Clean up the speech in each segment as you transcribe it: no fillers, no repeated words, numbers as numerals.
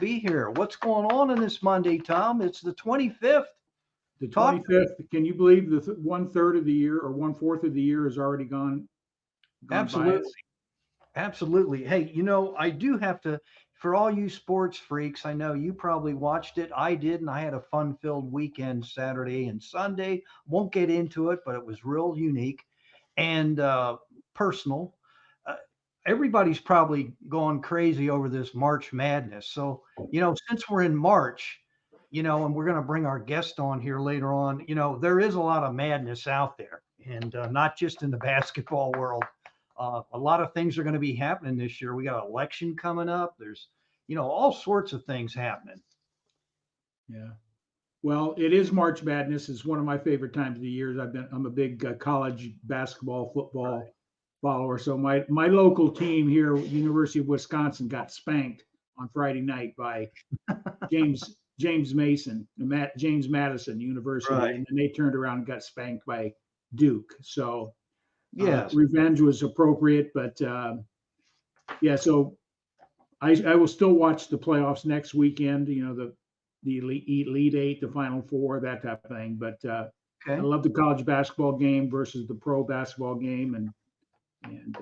Be here. What's going on this Monday, Tom? It's the 25th. The Talk. 25th. Can you believe the 1/3 of the year or 1/4 of the year has already gone by Absolutely. us? Absolutely. Hey, I do have to, for all you sports freaks, I know you probably watched it. I did, and I had a fun filled weekend Saturday and Sunday. Won't get into it, but it was real unique and personal. Uh, Everybody's probably gone crazy over this March Madness. So, since we're in March, and we're going to bring our guest on here later on, there is a lot of madness out there, and not just in the basketball world. A lot of things are going to be happening this year. We got an election coming up. There's, all sorts of things happening. Yeah. Well, it is March Madness. It's one of my favorite times of the year. I'm a big college basketball, football follower. So my local team here, University of Wisconsin, got spanked on Friday night by James Mason, James Madison University, Right. and then they turned around and got spanked by Duke. So Yes. revenge was appropriate, but yeah. So I will still watch the playoffs next weekend. The Elite Eight, the Final Four, that type of thing. But I Okay. love the college basketball game versus the pro basketball game, and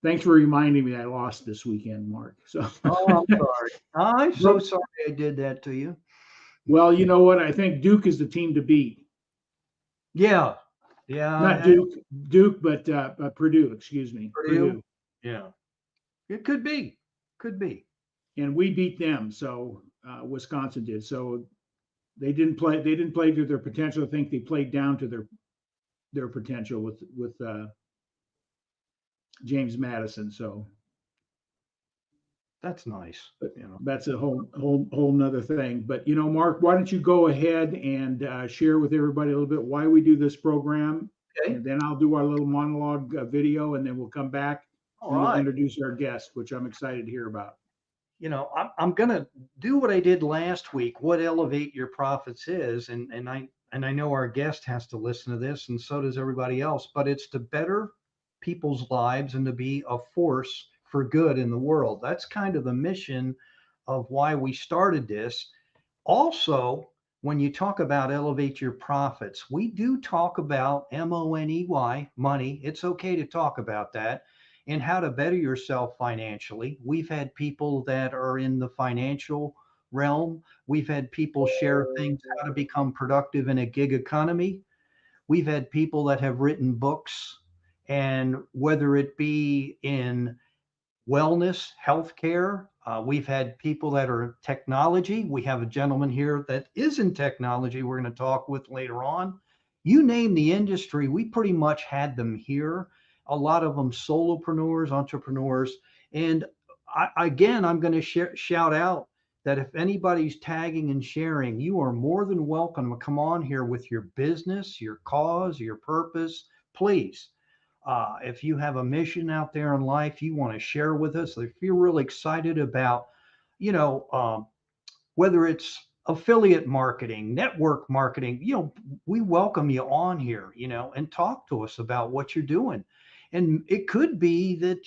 thanks for reminding me I lost this weekend, Mark. So, Oh, I'm sorry. I'm so but, sorry I did that to you. well, you know what? I think Duke is the team to beat. Yeah. Yeah. Not I Duke, but Purdue. Excuse me, Purdue. Purdue. Yeah. It could be. Could be. And we beat them. So Wisconsin did. So they didn't play. They didn't play to their potential. I think they played down to their potential with James Madison. So That's nice. but that's a whole nother thing. But Mark, why don't you go ahead and share with everybody a little bit why we do this program, Okay. and then I'll do our little monologue video, and then we'll come back All and we'll right. introduce our guest, which I'm excited to hear about. I'm going to do what I did last week. What Elevate Your Profits is, and I know our guest has to listen to this, and so does everybody else. But it's to better people's lives and to be a force for good in the world. That's kind of the mission of why we started this. Also, when you talk about elevate your profits, we do talk about money, money. It's okay to talk about that and how to better yourself financially. We've had people that are in the financial realm. We've had people share things how to become productive in a gig economy. We've had people that have written books, and whether it be in wellness, healthcare. We've had people that are technology. We have a gentleman here that is in technology we're going to talk with later on. You name the industry, we pretty much had them here. A lot of them solopreneurs, entrepreneurs. And again, I'm going to shout out that if anybody's tagging and sharing, you are more than welcome to come on here with your business, your cause, your purpose. Please, if you have a mission out there in life you want to share with us, if you're really excited about, you know, um, whether it's affiliate marketing, network marketing, we welcome you on here, and talk to us about what you're doing. And it could be that,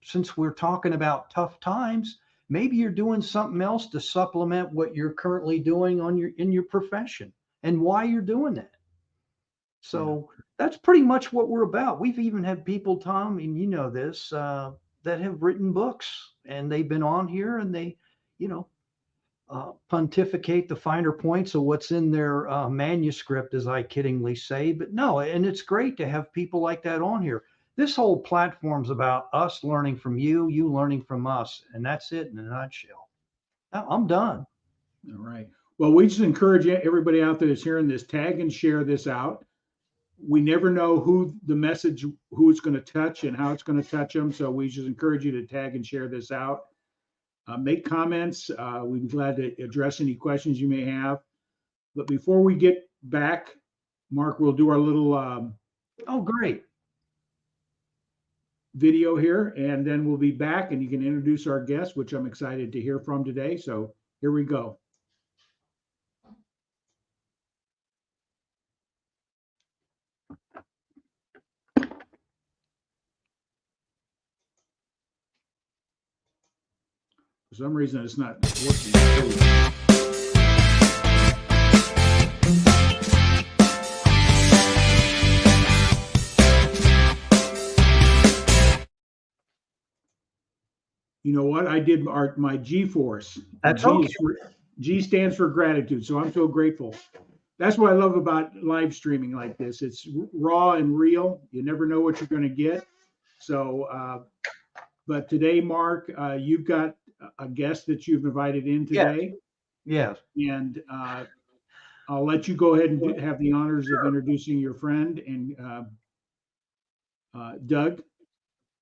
since we're talking about tough times, maybe you're doing something else to supplement what you're currently doing in your profession and why you're doing that. Yeah. So that's pretty much what we're about. We've even had people, Tom, and you know this, that have written books and they've been on here and they, you know, pontificate the finer points of what's in their manuscript, as I kiddingly say. But no, and it's great to have people like that on here. This whole platform's about us learning from you, you learning from us, and that's it in a nutshell. Now, I'm done. All right. Well, we just encourage everybody out there that's hearing this, tag and share this out. We never know who it's going to touch and how it's going to touch them. So we just encourage you to tag and share this out. Make comments. We'd be glad to address any questions you may have. But before we get back, Mark, we'll do our little Oh, great. video here, and then we'll be back and you can introduce our guest, which I'm excited to hear from today. So here we go. some reason it's not working. You know what? I did my G-force. That's okay. G stands for gratitude. So I'm so grateful. That's what I love about live streaming like this. It's raw and real. You never know what you're going to get. So, but today, Mark, you've got a guest that you've invited in today. Yes. And I'll let you go ahead and have the honors of introducing your friend and Doug.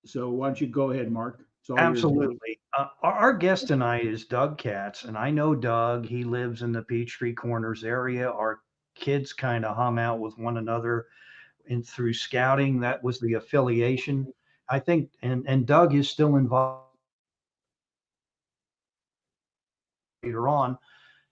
So why don't you go ahead, Mark? Absolutely. Our guest tonight is Doug Katz, and I know Doug. He lives in the Peachtree Corners area. Our kids kind of hung out with one another through scouting. That was the affiliation, I think. And Doug is still involved later on.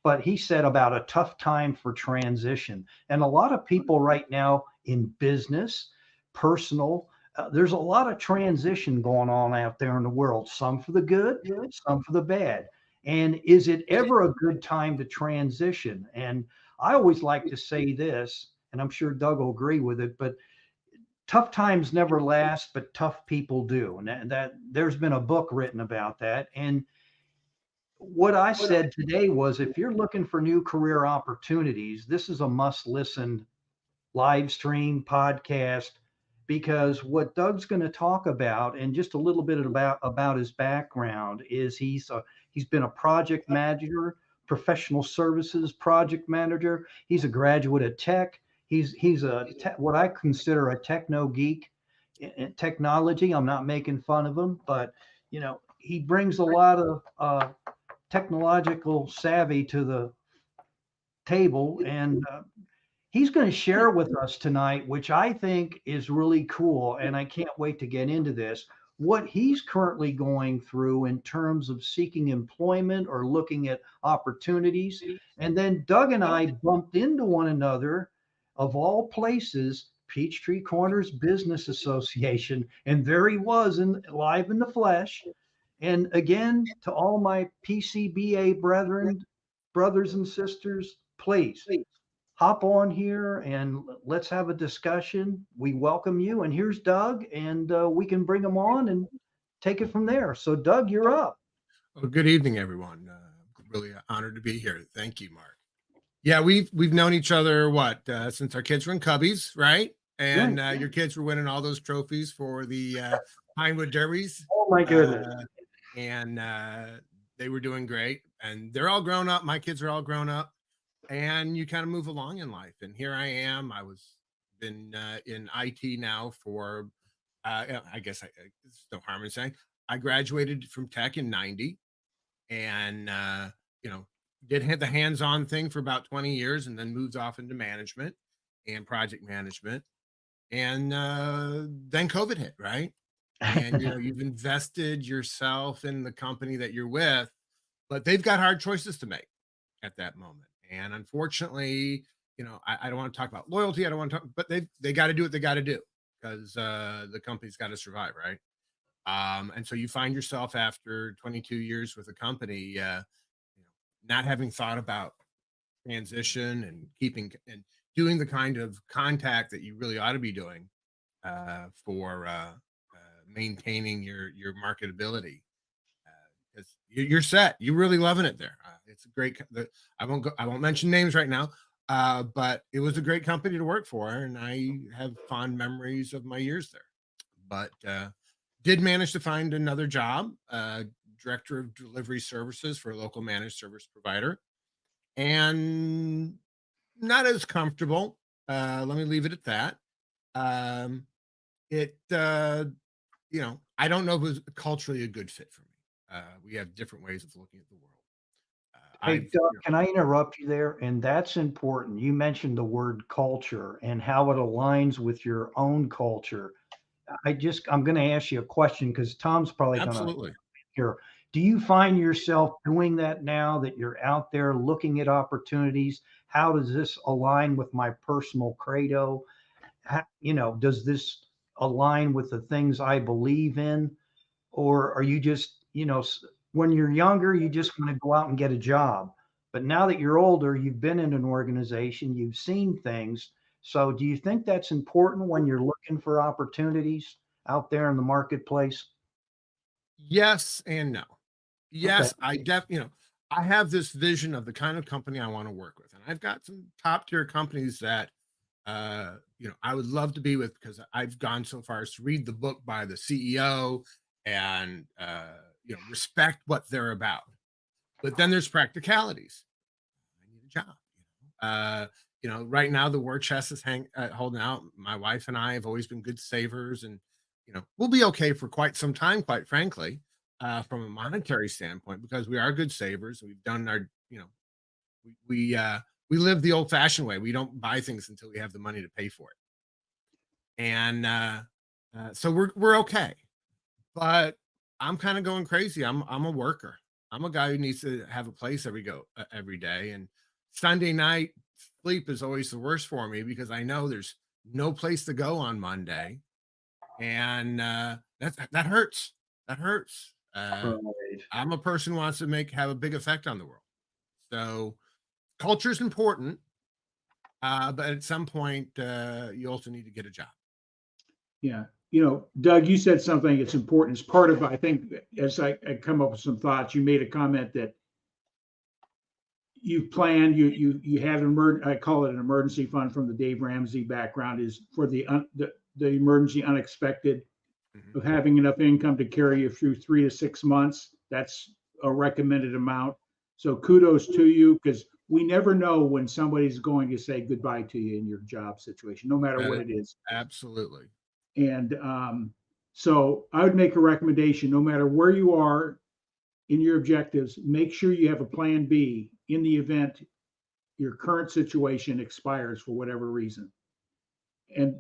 But he said about a tough time for transition. And a lot of people right now in business, personal, there's a lot of transition going on out there in the world, some for the good, some for the bad. And is it ever a good time to transition? And I always like to say this, and I'm sure Doug will agree with it, but tough times never last, but tough people do. And that there's been a book written about that. And what I said today was if you're looking for new career opportunities, this is a must listen live stream podcast because what Doug's going to talk about and just a little bit about his background is he's been a project manager, professional services project manager. He's a graduate of tech. He's what I consider a techno geek in technology. I'm not making fun of him, but he brings a lot of technological savvy to the table, and he's going to share with us tonight, which I think is really cool, and I can't wait to get into this, what he's currently going through in terms of seeking employment or looking at opportunities. And then Doug and I bumped into one another, of all places, Peachtree Corners Business Association, and there he was live in the flesh. And again, to all my PCBA brothers and sisters, please hop on here and let's have a discussion. We welcome you. And here's Doug, and we can bring him on and take it from there. So, Doug, you're up. Well, good evening, everyone. Really honored to be here. Thank you, Mark. Yeah, we've known each other since our kids were in Cubbies, right? And your kids were winning all those trophies for the Pinewood Derbies. Oh my goodness! And they were doing great, and they're all grown up. My kids are all grown up, and you kind of move along in life. And here I am. I was been in IT now for, I guess there's no harm in saying, I graduated from tech in '90, and did have the hands-on thing for about 20 years, and then moved off into management and project management, and then COVID hit, right? And you've invested yourself in the company that you're with, but they've got hard choices to make at that moment. And unfortunately, I don't want to talk about loyalty. I don't want to talk, but they got to do what they got to do because the company's got to survive, right? And so you find yourself after 22 years with a company, not having thought about transition and keeping and doing the kind of contact that you really ought to be doing for maintaining your marketability, because you're set. You're really loving it there. It's a great. I won't mention names right now, but it was a great company to work for, and I have fond memories of my years there. But did manage to find another job, director of delivery services for a local managed service provider, and not as comfortable. Let me leave it at that. I don't know if it was culturally a good fit for me. We have different ways of looking at the world. Hey, Doug, can I interrupt you there? And that's important. You mentioned the word culture and how it aligns with your own culture. I'm going to ask you a question because Tom's probably going to hear. Do you find yourself doing that now that you're out there looking at opportunities? How does this align with my personal credo? Does this align with the things I believe in? Or are you just, when you're younger, you just want to go out and get a job. But now that you're older, you've been in an organization, you've seen things. So do you think that's important when you're looking for opportunities out there in the marketplace? Yes and no. Okay. Yes, I have this vision of the kind of company I want to work with. And I've got some top tier companies that I would love to be with, because I've gone so far as to read the book by the CEO and respect what they're about. But then there's practicalities. I need a job. Right now the war chest is holding out. My wife and I have always been good savers, and we'll be okay for quite some time, quite frankly, from a monetary standpoint, because we are good savers. We've done our, we live the old fashioned way. We don't buy things until we have the money to pay for it. And so we're okay. But I'm kind of going crazy. I'm a worker. I'm a guy who needs to have a place every day. And Sunday night sleep is always the worst for me, because I know there's no place to go on Monday, and that hurts. That hurts. Right. I'm a person who wants to have a big effect on the world. So culture is important, but at some point, you also need to get a job. Yeah. Doug, you said something that's important. It's part of, I think, as I come up with some thoughts, you made a comment that you've planned, you have I call it an emergency fund from the Dave Ramsey background, is for the emergency unexpected, of having enough income to carry you through 3 to 6 months. That's a recommended amount. So kudos to you, because we never know when somebody's going to say goodbye to you in your job situation, no matter what it is. Absolutely. And so I would make a recommendation, no matter where you are in your objectives, make sure you have a plan B in the event your current situation expires for whatever reason. And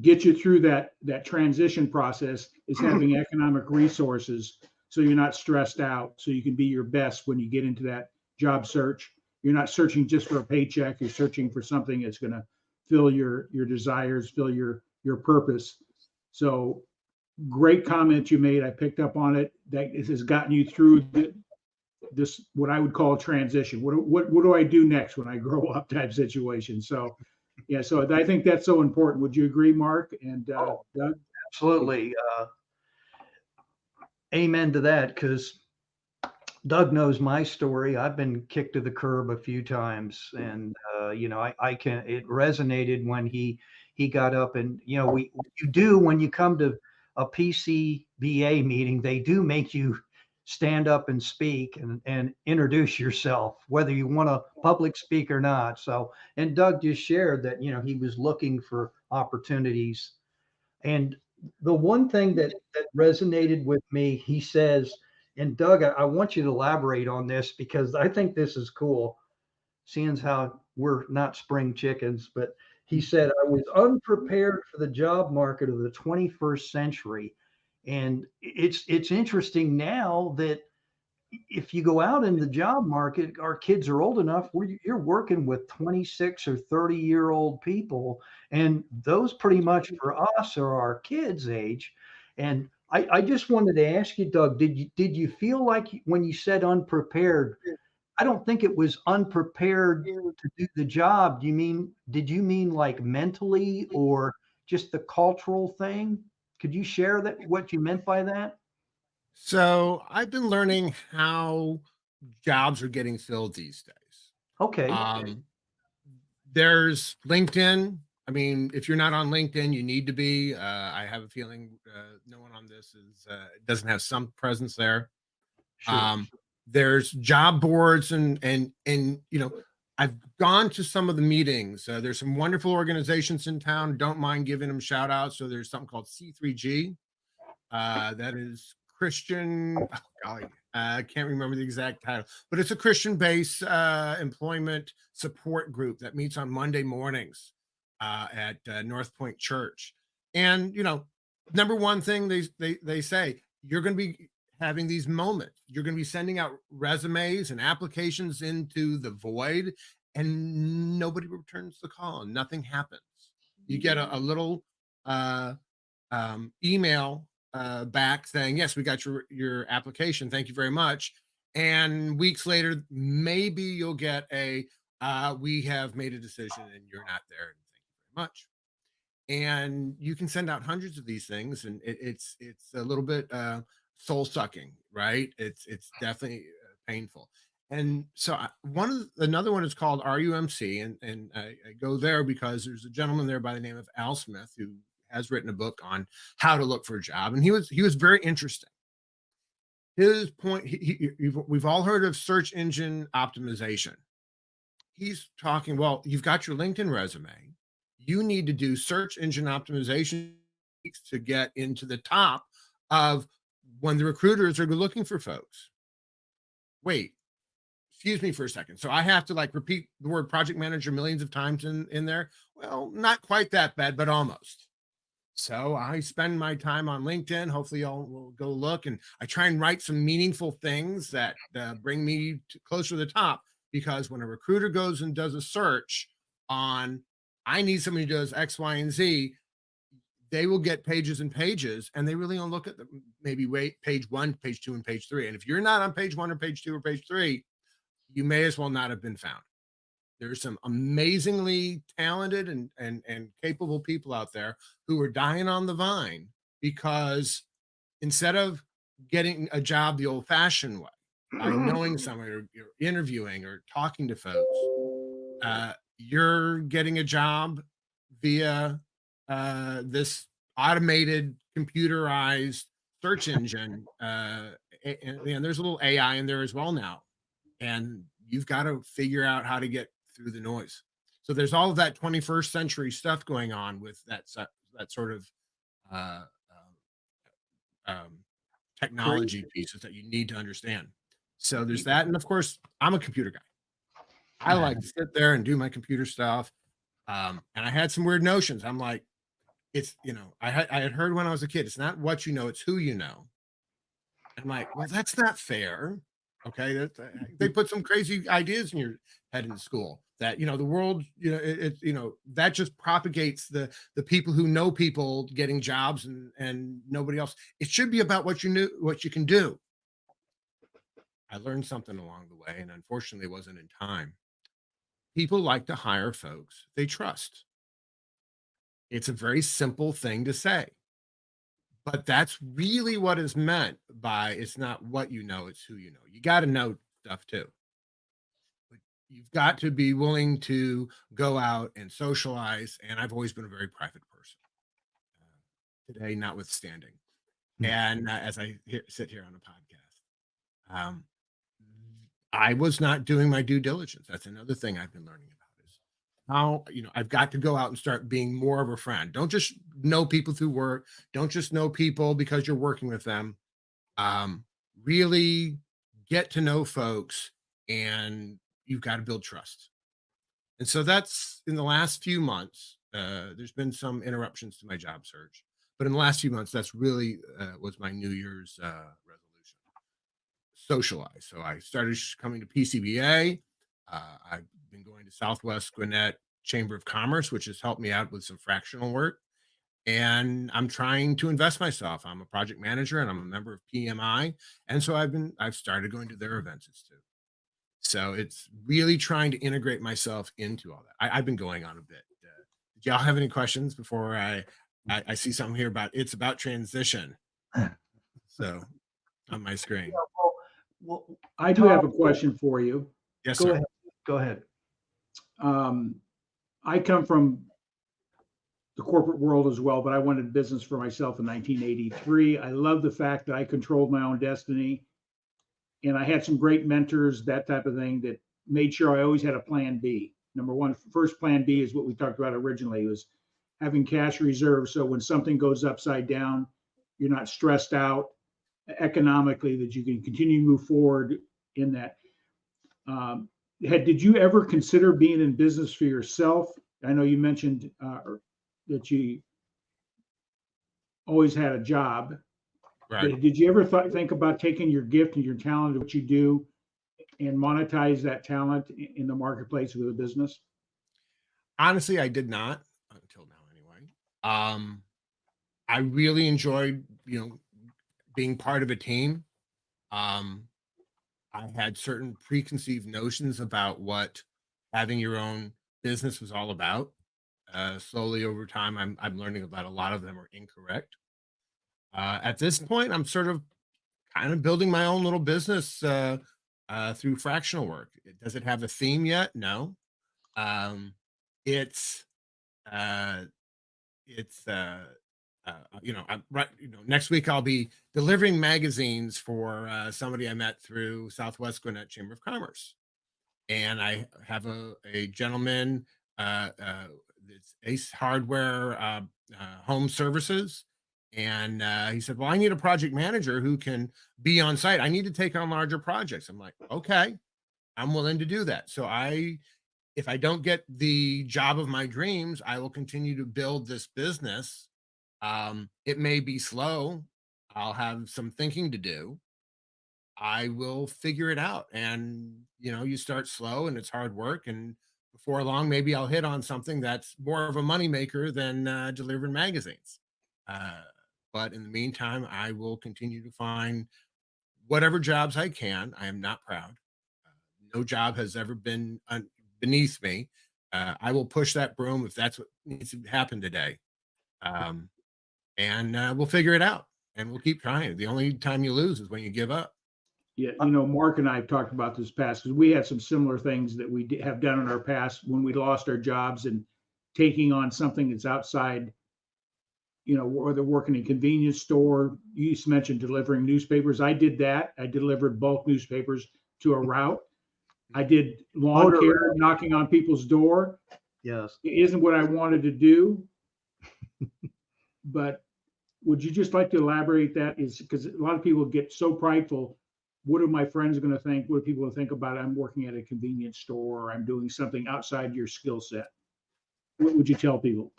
get you through that transition process is having economic resources, so you're not stressed out, so you can be your best when you get into that job search. You're not searching just for a paycheck, you're searching for something that's going to fill your desires, fill your purpose. So great comment you made. I picked up on it. That it has gotten you through this, what I would call transition. What do I do next when I grow up type situation. So yeah, so I think that's so important. Would you agree, Mark and Doug? Absolutely. Amen to that, because Doug knows my story. I've been kicked to the curb a few times, and I can. It resonated when he got up, and you do, when you come to a PCBA meeting, they do make you stand up and speak and introduce yourself, whether you want to public speak or not. So, and Doug just shared that he was looking for opportunities, and the one thing that resonated with me, he says, and Doug, I want you to elaborate on this, because I think this is cool, seeing how we're not spring chickens. But he said, I was unprepared for the job market of the 21st century. And it's interesting now that if you go out in the job market, our kids are old enough where you're working with 26 or 30-year-old people, and those pretty much for us are our kids' age. And I just wanted to ask you, Doug, did you feel like when you said unprepared, I don't think it was unprepared to do the job. Did you mean like mentally, or just the cultural thing? Could you share that, what you meant by that? So I've been learning how jobs are getting filled these days. Okay. There's LinkedIn. I mean, if you're not on LinkedIn, you need to be. I have a feeling no one on this doesn't have some presence there. Sure. There's job boards, and I've gone to some of the meetings. There's some wonderful organizations in town. Don't mind giving them shout outs. So there's something called C3G. That is Christian. Oh, golly, I can't remember the exact title, but it's a Christian-based employment support group that meets on Monday mornings at North Point Church. And number one thing they say, you're going to be having these moments. You're going to be sending out resumes and applications into the void, and nobody returns the call, and nothing happens. You get a little email back saying, yes, we got your application. Thank you very much. And weeks later, maybe you'll get a, we have made a decision and you're not there. And thank you very much. And you can send out hundreds of these things, and it's a little bit soul sucking, right? It's definitely painful. And so another one is called RUMC, and I go there because there's a gentleman there by the name of Al Smith who has written a book on how to look for a job, and he was very interesting. His point, we've all heard of search engine optimization. He's talking, well, you've got your LinkedIn resume. You need to do search engine optimization to get into the top of when the recruiters are looking for folks. Wait, excuse me for a second. So I have to like repeat the word project manager millions of times in there. Well, not quite that bad, but almost. So I spend my time on LinkedIn. Hopefully y'all will go look, and I try and write some meaningful things that bring me closer to the top, because when a recruiter goes and does a search on, I need somebody who does X, Y, and Z, they will get pages and pages, and they really don't look at maybe page 1, page 2, and page 3. And if you're not on page 1 or page 2 or page 3, you may as well not have been found. There's some amazingly talented and capable people out there who are dying on the vine because instead of getting a job the old-fashioned way, by knowing someone or you're interviewing or talking to folks, you're getting a job via this automated, computerized search engine. And there's a little AI in there as well now. And you've got to figure out how to get through the noise. So there's all of that 21st century stuff going on with that sort of technology pieces that you need to understand. So there's that. And of course, I'm a computer guy. I like to sit there and do my computer stuff. And I had some weird notions. I'm like, it's, I had heard when I was a kid, it's not what you know, it's who you know. I'm like, well, that's not fair. Okay. They put some crazy ideas in your head in school that, the world, that just propagates the people who know people getting jobs and nobody else. It should be about what you knew, what you can do. I learned something along the way, and unfortunately it wasn't in time. People like to hire folks they trust. It's a very simple thing to say, but that's really what is meant by it's not what you know, it's who you know. You got to know stuff too. But you've got to be willing to go out and socialize. And I've always been a very private person. Today, notwithstanding. And as I sit here on a podcast, I was not doing my due diligence. That's another thing I've been learning about is how, I've got to go out and start being more of a friend. Don't just know people through work. Don't just know people because you're working with them. Really get to know folks, and you've got to build trust. And so that's in the last few months. There's been some interruptions to my job search, but in the last few months, that's really was my New Year's resolution. Socialize. So I started coming to PCBA. I've been going to Southwest Gwinnett Chamber of Commerce, which has helped me out with some fractional work. And I'm trying to invest myself. I'm a project manager and I'm a member of PMI. And so I've started going to their events too. So it's really trying to integrate myself into all that. I've been going on a bit. Did y'all have any questions before I see something here it's about transition? So on my screen. Well, I do have a question for you. Yes, Go sir. ahead. Go ahead. I come from the corporate world as well, but I went into business for myself in 1983. I love the fact that I controlled my own destiny, and I had some great mentors, that type of thing, that made sure I always had a plan B. Number one, first plan B is what we talked about originally, was having cash reserves. So when something goes upside down, you're not stressed out economically, that you can continue to move forward in that. Did you ever consider being in business for yourself? I know you mentioned that you always had a job. Right. But did you ever think about taking your gift and your talent, what you do, and monetize that talent in the marketplace with a business? I really enjoyed, being part of a team. Um, I had certain preconceived notions about what having your own business was all about. Slowly over time, I'm learning that a lot of them are incorrect. At this point, I'm sort of kind of building my own little business through fractional work. Does it have a theme yet? No. Um, it's uh, it's I'm right. Next week I'll be delivering magazines for somebody I met through Southwest Gwinnett Chamber of Commerce, and I have a gentleman. It's Ace Hardware Home Services, and he said, "Well, I need a project manager who can be on site. I need to take on larger projects." I'm like, "Okay, I'm willing to do that." So if I don't get the job of my dreams, I will continue to build this business. It may be slow. I'll have some thinking to do. I will figure it out. And, you start slow and it's hard work. And before long, maybe I'll hit on something that's more of a moneymaker than delivering magazines. Uh, but in the meantime, I will continue to find whatever jobs I can. I am not proud. No job has ever been beneath me. I will push that broom if that's what needs to happen today. Um, and we'll figure it out and we'll keep trying. The only time you lose is when you give up. Yeah, Mark and I have talked about this past because we had some similar things that we have done in our past when we lost our jobs and taking on something that's outside, whether working in a convenience store. You used to mention delivering newspapers. I did that. I delivered bulk newspapers to a route. I did lawn care, knocking on people's door. Yes. It isn't what I wanted to do, but would you just like to elaborate that? Is because a lot of people get so prideful. What are my friends going to think? What are people going to think about it? I'm working at a convenience store or I'm doing something outside your skill set. What would you tell people?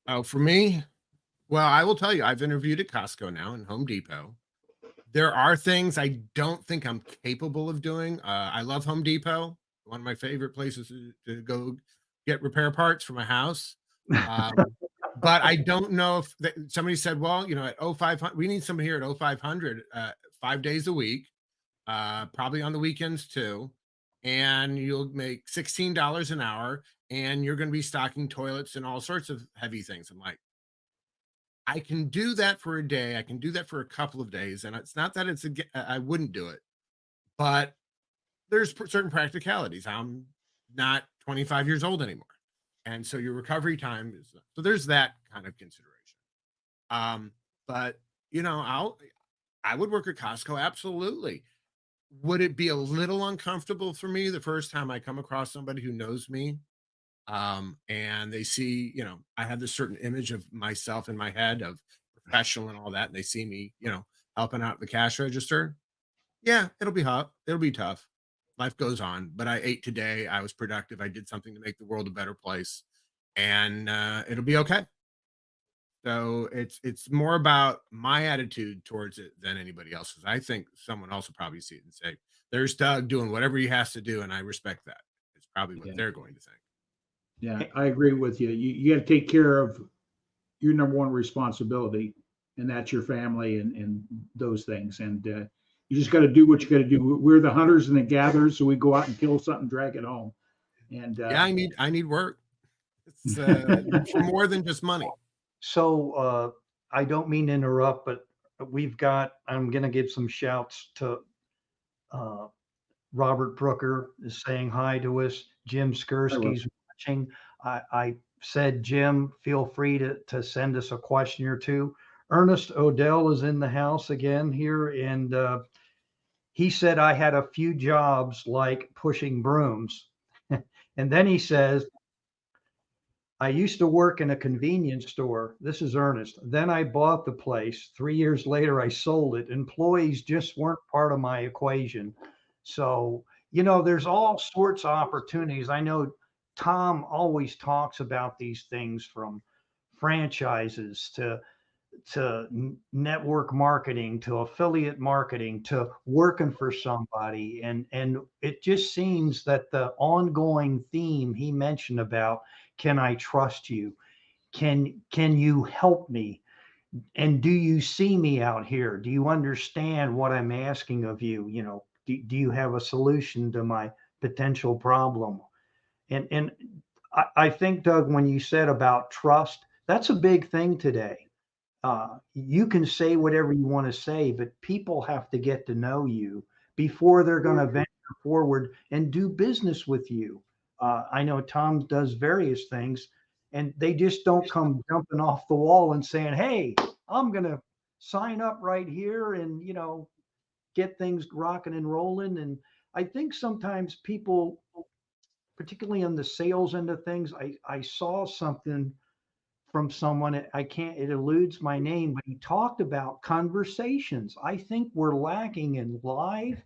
Oh, for me, well, I will tell you, I've interviewed at Costco now and Home Depot. There are things I don't think I'm capable of doing. I love Home Depot, one of my favorite places to go get repair parts for my house. But I don't know if somebody said, well, at 0500, we need somebody here at 0500 5 days a week, probably on the weekends too. And you'll make $16 an hour and you're going to be stocking toilets and all sorts of heavy things. I'm like, I can do that for a day. I can do that for a couple of days. And it's not that I wouldn't do it, but there's certain practicalities. I'm not 25 years old anymore. And so your recovery time is, so there's that kind of consideration. But I would work at Costco. Absolutely. Would it be a little uncomfortable for me the first time I come across somebody who knows me? And they see, I have this certain image of myself in my head of professional and all that. And they see me, helping out the cash register. Yeah, it'll be hot. It'll be tough. Life goes on, but I ate today. I was productive. I did something to make the world a better place, and it'll be okay. So it's more about my attitude towards it than anybody else's. I think someone else will probably see it and say, "There's Doug doing whatever he has to do," and I respect that. It's probably what they're going to think. Yeah, I agree with you. You got to take care of your number one responsibility, and that's your family and those things. And you just got to do what you got to do. We're the hunters and the gatherers, so we go out and kill something, drag it home. And yeah, I need work. It's for more than just money. So I don't mean to interrupt, but I'm going to give some shouts to Robert Brooker is saying hi to us. Jim Skursky's watching. I said, Jim, feel free to send us a question or two. Ernest Odell is in the house again here, and he said I had a few jobs like pushing brooms. And then he says, I used to work in a convenience store. This is Ernest. Then I bought the place. 3 years later, I sold it. Employees just weren't part of my equation. So, there's all sorts of opportunities. I know Tom always talks about these things, from franchises to network marketing, to affiliate marketing, to working for somebody. And it just seems that the ongoing theme he mentioned about, can I trust you? Can you help me? And do you see me out here? Do you understand what I'm asking of you? You know, do you have a solution to my potential problem? And I think, Doug, when you said about trust, that's a big thing today. You can say whatever you want to say, but people have to get to know you before they're going to venture forward and do business with you. I know Tom does various things, and they just don't come jumping off the wall and saying, "Hey, I'm going to sign up right here and get things rocking and rolling." And I think sometimes people, particularly on the sales end of things, I saw something from someone. I can't, it eludes my name, but he talked about conversations. I think we're lacking in live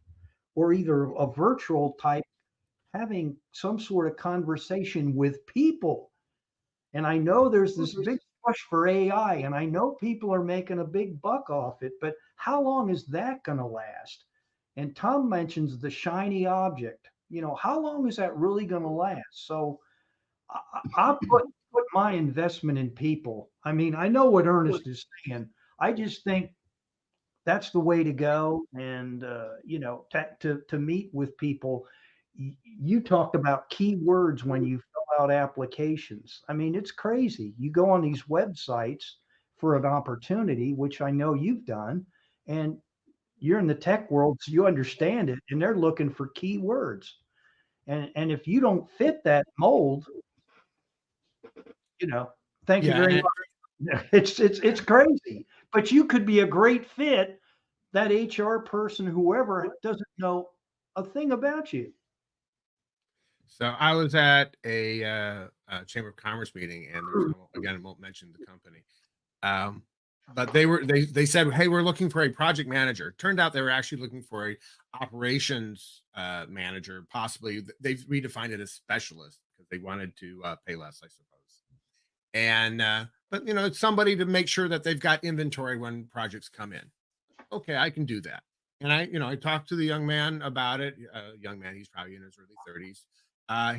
or either a virtual type, having some sort of conversation with people. And I know there's this big push for AI, and I know people are making a big buck off it, but how long is that going to last? And Tom mentions the shiny object. How long is that really going to last? So I put my investment in people. I mean, I know what Ernest is saying. I just think that's the way to go. And to meet with people, you talked about keywords when you fill out applications. I mean, it's crazy. You go on these websites for an opportunity, which I know you've done, and you're in the tech world, so you understand it, and they're looking for keywords. And if you don't fit that mold, thank you Yeah, very and much. It's crazy, but you could be a great fit. That HR person, whoever, doesn't know a thing about you. so I was at a Chamber of Commerce meeting, and there was again, I won't mention the company. But they said, "Hey, we're looking for a project manager." Turned out they were actually looking for a operations manager. Possibly they've redefined it as specialist because they wanted to pay less, I suppose. And but it's somebody to make sure that they've got inventory when projects come in. Okay, I can do that. And I talked to the young man about it. Young man, he's probably in his early 30s.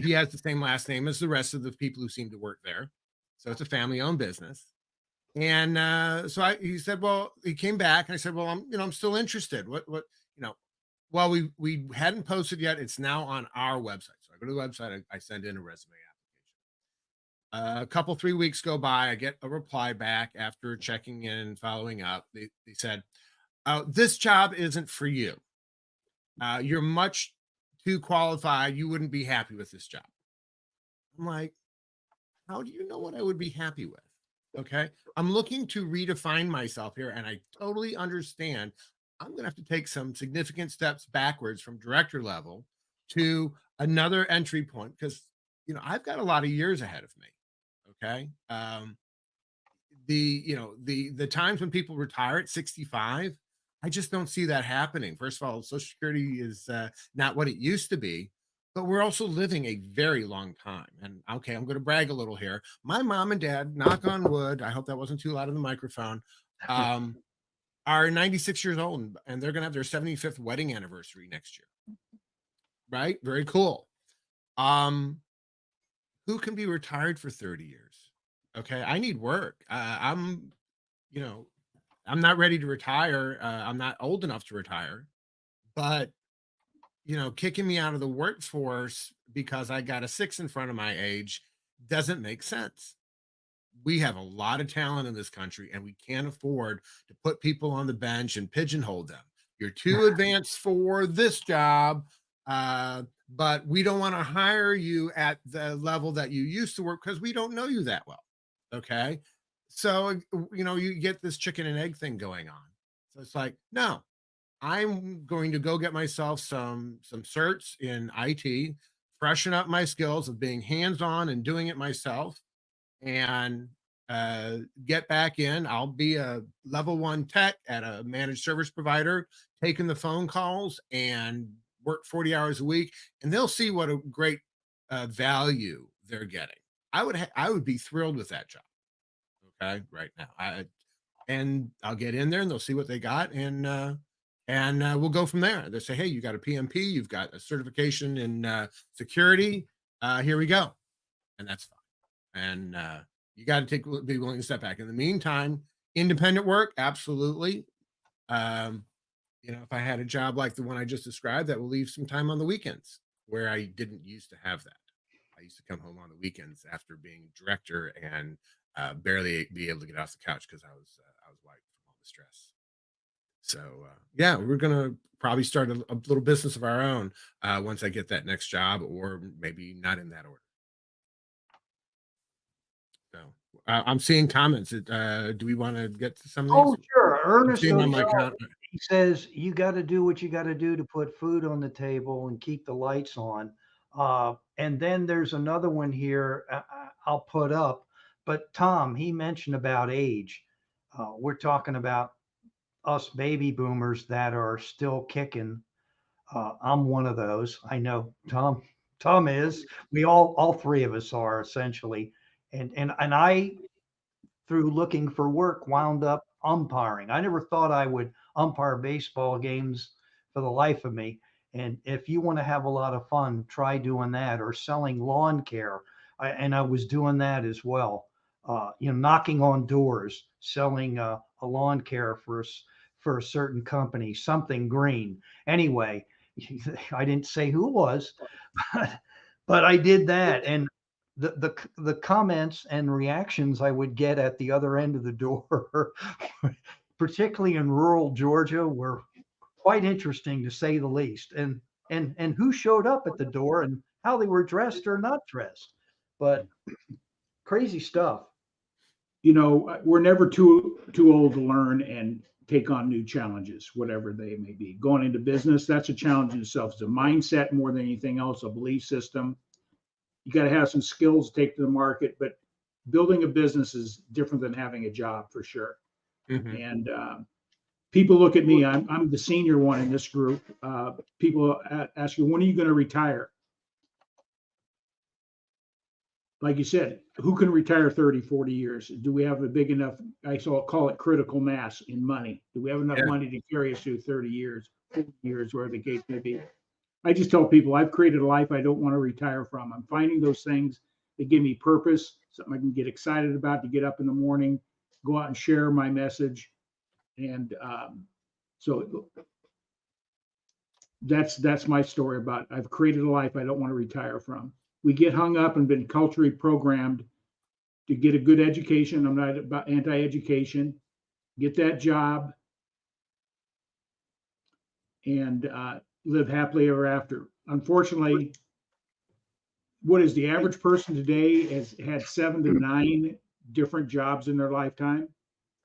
He has the same last name as the rest of the people who seem to work there, so it's a family-owned business. And so he said, well, he came back, and I said, well, I'm still interested. What, you know, well, we hadn't posted yet. It's now on our website. So I go to the website, I send in a resume application. A couple, 3 weeks go by. I get a reply back after checking in and following up. They said, this job isn't for you. You're much too qualified. You wouldn't be happy with this job. I'm like, how do you know what I would be happy with? Okay. I'm looking to redefine myself here, and I totally understand I'm going to have to take some significant steps backwards from director level to another entry point because, I've got a lot of years ahead of me. Okay. The times when people retire at 65, I just don't see that happening. First of all, Social Security is not what it used to be, but we're also living a very long time. And okay, I'm going to brag a little here. My mom and dad, knock on wood, I hope that wasn't too loud in the microphone, um, are 96 years old, and they're going to have their 75th wedding anniversary next year. Right? Very cool. Who can be retired for 30 years? Okay, I need work. You know, I'm not ready to retire. I'm not old enough to retire, but kicking me out of the workforce because I got a six in front of my age doesn't make sense. We have a lot of talent in this country, and we can't afford to put people on the bench and pigeonhole them. You're too advanced for this job, but we don't want to hire you at the level that you used to work because we don't know you that well. Okay. So, you get this chicken and egg thing going on. So it's like, no, I'm going to go get myself some certs in IT, freshen up my skills of being hands-on and doing it myself, and get back in. I'll be a level one tech at a managed service provider, taking the phone calls and work 40 hours a week, and they'll see what a great value they're getting. I would be thrilled with that job. Okay, right now, and I'll get in there, and they'll see what they got, and we'll go from there. They say, hey, you got a PMP, you've got a certification in security. Here we go, and that's fine. And you got to be willing to step back. In the meantime, Independent work, absolutely. Um, if I had a job like the one I just described, that will leave some time on the weekends where I didn't used to have that. I used to come home on the weekends after being director and barely be able to get off the couch because I was wiped from all the stress. So yeah, we're gonna probably start a little business of our own once I get that next job, or maybe not in that order. So I'm seeing comments. Do we want to get to some of these? Oh, sure. I'm Ernest seeing on my Odell, count. he says you got to do what you got to do to put food on the table and keep the lights on. And then there's another one here I'll put up. But Tom, he mentioned about age. We're talking about us baby boomers that are still kicking. I'm one of those. I know Tom is. We all three of us are essentially. And I, through looking for work, wound up umpiring. I never thought I would umpire baseball games for the life of me. And if you want to have a lot of fun, try doing that or selling lawn care. And I was doing that as well. Knocking on doors, selling a lawn care for a certain company, something green. Anyway, I didn't say who it was, but I did that. And the comments and reactions I would get at the other end of the door, particularly in rural Georgia, were quite interesting to say the least. And who showed up at the door and how they were dressed or not dressed, but crazy stuff. We're never too old to learn and take on new challenges, whatever they may be. Going into business, that's a challenge in itself. It's a mindset more than anything else, a belief system. You got to have some skills to take to the market, but building a business is different than having a job for sure. Mhm. And people look at me. I'm the senior one in this group. People ask you, when are you going to retire? Like you said, who can retire 30, 40 years? Do we have a big enough, call it critical mass in money? Do we have enough Yeah. money to carry us through 30 years, 40 years, wherever the case may be? I just tell people I've created a life I don't want to retire from. I'm finding those things that give me purpose, something I can get excited about, to get up in the morning, go out and share my message. And so that's my story about I've created a life I don't want to retire from. We get hung up and been culturally programmed to get a good education. I'm not about anti-education. Get that job and live happily ever after. Unfortunately, what is the average person today has had 7 to 9 different jobs in their lifetime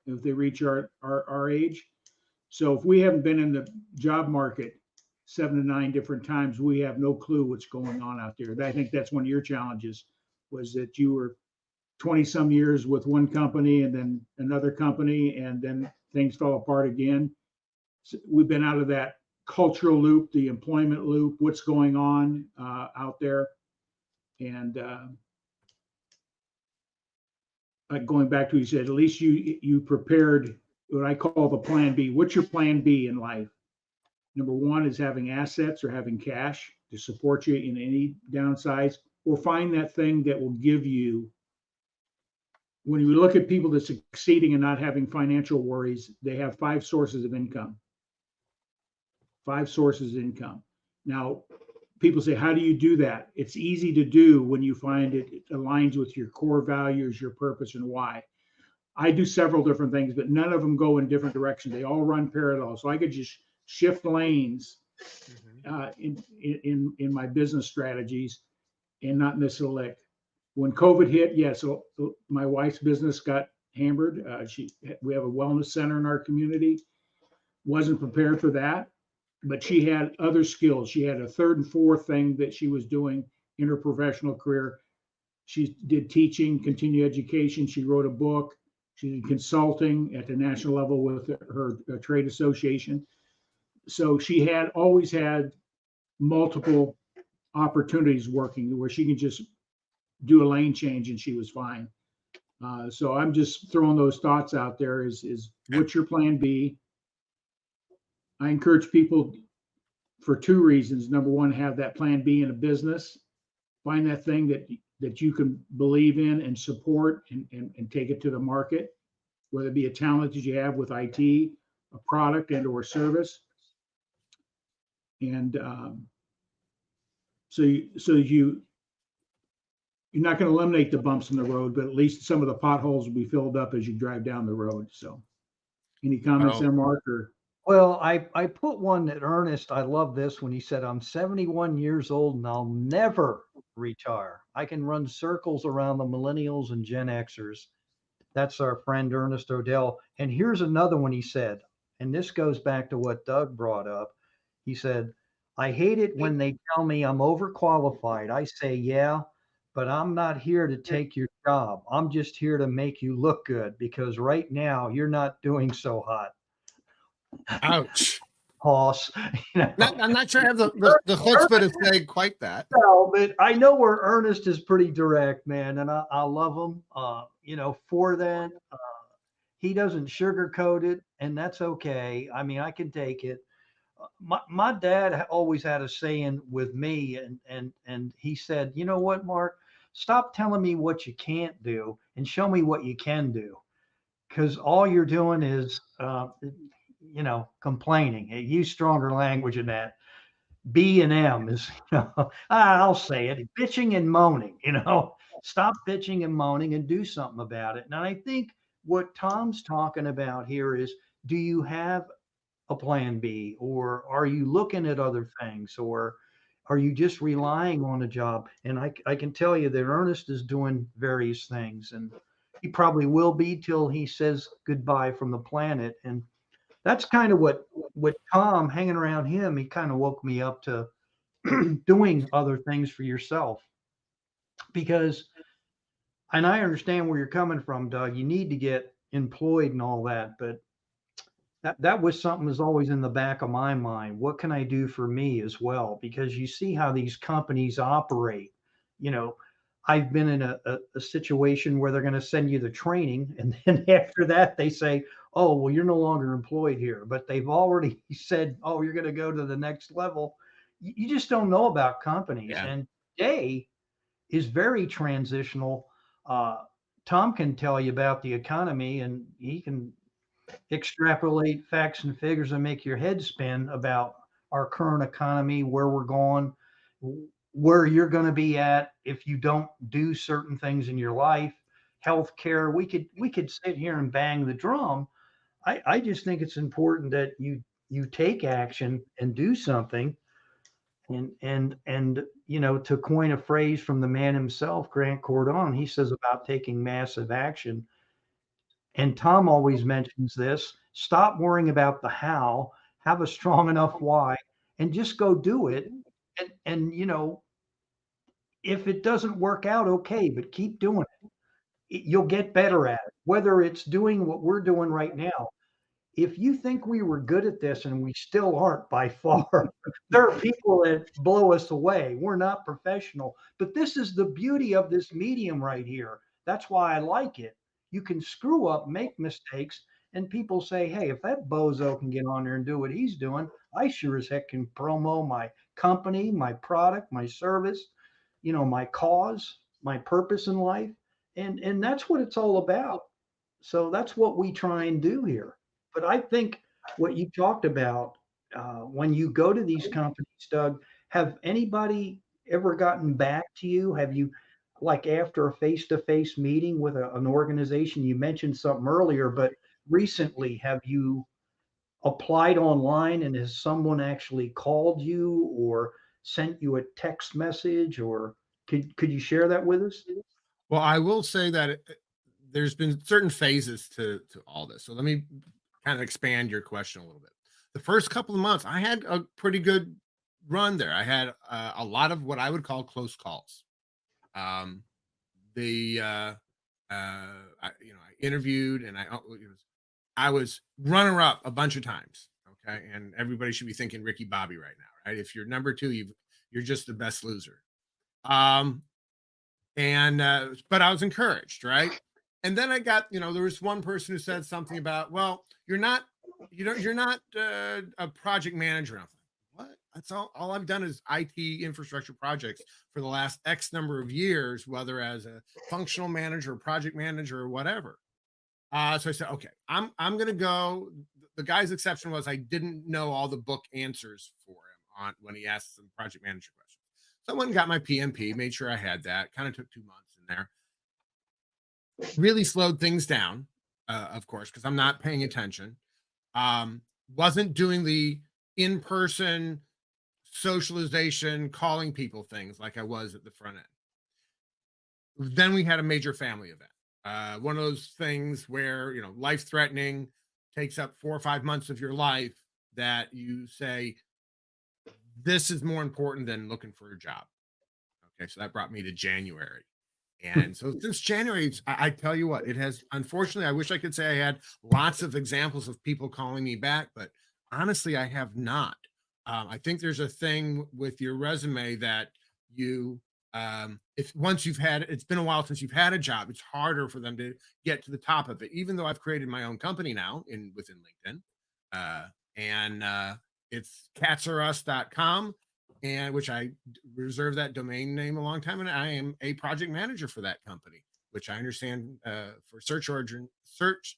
if they reach our age. So if we haven't been in the job market 7 to 9 different times, we have no clue what's going on out there. I think that's one of your challenges, was that you were 20 some years with one company and then another company, and then things fell apart again. So we've been out of that cultural loop, the employment loop, what's going on out there. And going back to what you said, at least you prepared what I call the plan B. What's your plan B in life? Number one is having assets or having cash to support you in any downsides, or find that thing that will give you. When you look at people that are succeeding and not having financial worries, they have 5 sources of income. 5 sources of income. Now, people say, how do you do that? It's easy to do when you find it aligns with your core values, your purpose, and why. I do several different things, but none of them go in different directions. They all run parallel. So I could just shift lanes in my business strategies and not miss a lick. When COVID hit, yes, so my wife's business got hammered. We have a wellness center in our community. Wasn't prepared for that, but she had other skills. She had a third and fourth thing that she was doing in her professional career. She did teaching, continuing education. She wrote a book. She did consulting at the national level with her trade association. So she had always had multiple opportunities working where she can just do a lane change and she was fine. So I'm just throwing those thoughts out there. Is what's your plan B? I encourage people for 2 reasons. Number one, have that plan B in a business. Find that thing that you can believe in and support and take it to the market. whether it be a talent that you have with IT, a product and or service. And so you're not going to eliminate the bumps in the road, but at least some of the potholes will be filled up as you drive down the road. So any comments Oh, there, Mark? Or Well, I put one that Ernest, I love this when he said, I'm 71 years old and I'll never retire. I can run circles around the millennials and Gen Xers. That's our friend Ernest Odell. And here's another one he said, and this goes back to what Doug brought up. He said, I hate it when they tell me I'm overqualified. I say, yeah, but I'm not here to take your job. I'm just here to make you look good because right now you're not doing so hot. ouch. Hoss, you know. I'm not sure I have the chutzpah to say quite that. No, but I know where Ernest is pretty direct, man, and I love him. For that, he doesn't sugarcoat it, and that's okay. I mean, I can take it. My dad always had a saying with me, and he said, you know what, Mark, stop telling me what you can't do and show me what you can do, because all you're doing is, complaining. Use stronger language in that. B and M is, I'll say it, bitching and moaning, stop bitching and moaning and do something about it. And I think what Tom's talking about here is, do you have a plan B, or are you looking at other things, or are you just relying on a job? And I can tell you that Ernest is doing various things, and he probably will be till he says goodbye from the planet. And that's kind of what Tom, hanging around him, he kind of woke me up to doing other things for yourself. Because, and I understand where you're coming from, Doug, you need to get employed and all that, but that was something that's always in the back of my mind. What can I do for me as well? Because you see how these companies operate. You know, I've been in a situation where they're going to send you the training, and then after that they say, oh, well, you're no longer employed here, but they've already said, oh, you're going to go to the next level. You just don't know about companies. Yeah. And today is very transitional. Tom can tell you about the economy, and he can extrapolate facts and figures and make your head spin about our current economy, where we're going, where you're going to be at if you don't do certain things in your life, healthcare. We could sit here and bang the drum. I just think it's important that you take action and do something. And to coin a phrase from the man himself, Grant Cardone, he says about taking massive action. And Tom always mentions this: stop worrying about the how, have a strong enough why, and just go do it. And if it doesn't work out, okay, but keep doing it. You'll get better at it. Whether it's doing what we're doing right now, if you think we were good at this and we still aren't by far, there are people that blow us away. We're not professional, but this is the beauty of this medium right here. That's why I like it. You can screw up, make mistakes, and people say, hey, if that bozo can get on there and do what he's doing, I sure as heck can promo my company, my product, my service, my cause, my purpose in life. And that's what it's all about. So that's what we try and do here. But I think what you talked about, when you go to these companies, Doug, have anybody ever gotten back to you? Have you, like after a face-to-face meeting with an organization, you mentioned something earlier, but recently, have you applied online and has someone actually called you or sent you a text message, or could you share that with us? Well, I will say that there's been certain phases to all this. So let me kind of expand your question a little bit. The first couple of months, I had a pretty good run there. I had a lot of what I would call close calls. Um, the I interviewed, and I was runner up a bunch of times. Okay, and everybody should be thinking Ricky Bobby right now, right? If you're number two, you're just the best loser. Um, and but I was encouraged, right? And then I got, there was one person who said something about, well, you're not a project manager. And I was like, what? That's all I've done is IT infrastructure projects for the last X number of years, whether as a functional manager, project manager, or whatever. So I said, okay, I'm gonna go. The guy's exception was I didn't know all the book answers for him on when he asked some project manager questions. So I went and got my PMP, made sure I had that. Kind of took 2 months in there. Really slowed things down, of course, because I'm not paying attention. Wasn't doing the in-person socialization, calling people things like I was at the front end. Then we had a major family event. One of those things where, life threatening, takes up 4 or 5 months of your life that you say, this is more important than looking for a job. Okay. So that brought me to January. And so since January, I tell you what, it has, unfortunately, I wish I could say I had lots of examples of people calling me back, but honestly, I have not. I think there's a thing with your resume that you, if once you've had, it's been a while since you've had a job, it's harder for them to get to the top of it, even though I've created my own company now within LinkedIn. And it's catsorus.com, and which I reserved that domain name a long time, and I am a project manager for that company, which I understand for search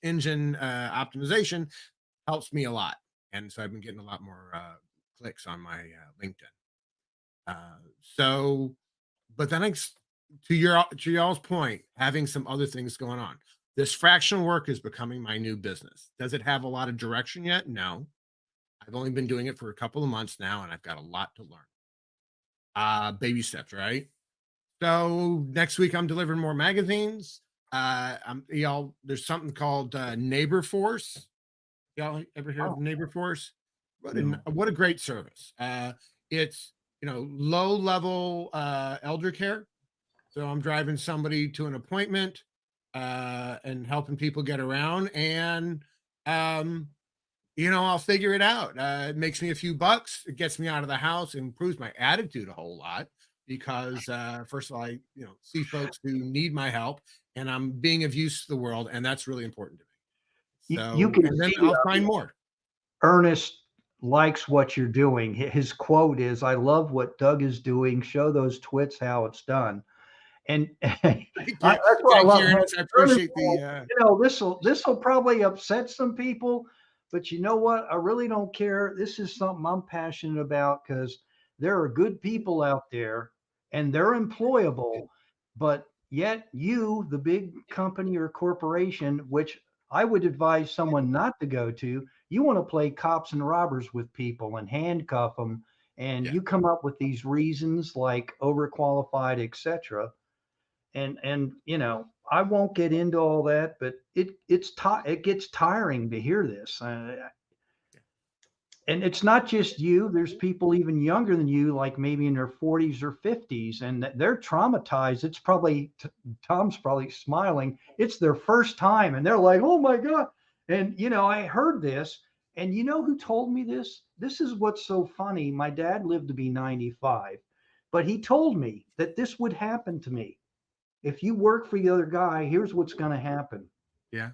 engine optimization helps me a lot, and so I've been getting a lot more clicks on my LinkedIn. So, but then to y'all's point, having some other things going on. This fractional work is becoming my new business. Does it have a lot of direction yet? No. I've only been doing it for a couple of months now, and I've got a lot to learn. Baby steps, right? So next week I'm delivering more magazines. There's something called Neighbor Force. Y'all ever hear of Neighbor Force? What a great service. It's low level elder care. So I'm driving somebody to an appointment and helping people get around, and I'll figure it out. It makes me a few bucks. It gets me out of the house, improves my attitude a whole lot because, first of all, I see folks who need my help, and I'm being of use to the world, and that's really important to me. So, You can and then see I'll find more. Ernest likes what you're doing. His quote is, "I love what Doug is doing. Show those twits how it's done." And that's what I love. I appreciate the. This will probably upset some people, but you know what? I really don't care. This is something I'm passionate about because there are good people out there and they're employable, but yet you, the big company or corporation, which I would advise someone not to go to, you want to play cops and robbers with people and handcuff them, and you come up with these reasons like overqualified, etc. And I won't get into all that, but it gets tiring to hear this. And it's not just you. There's people even younger than you, like maybe in their 40s or 50s, and they're traumatized. It's probably Tom's probably smiling. It's their first time, and they're like, "Oh my God!" And I heard this, and you know who told me this? This is what's so funny. My dad lived to be 95, but he told me that this would happen to me. If you work for the other guy, here's what's going to happen. Yeah.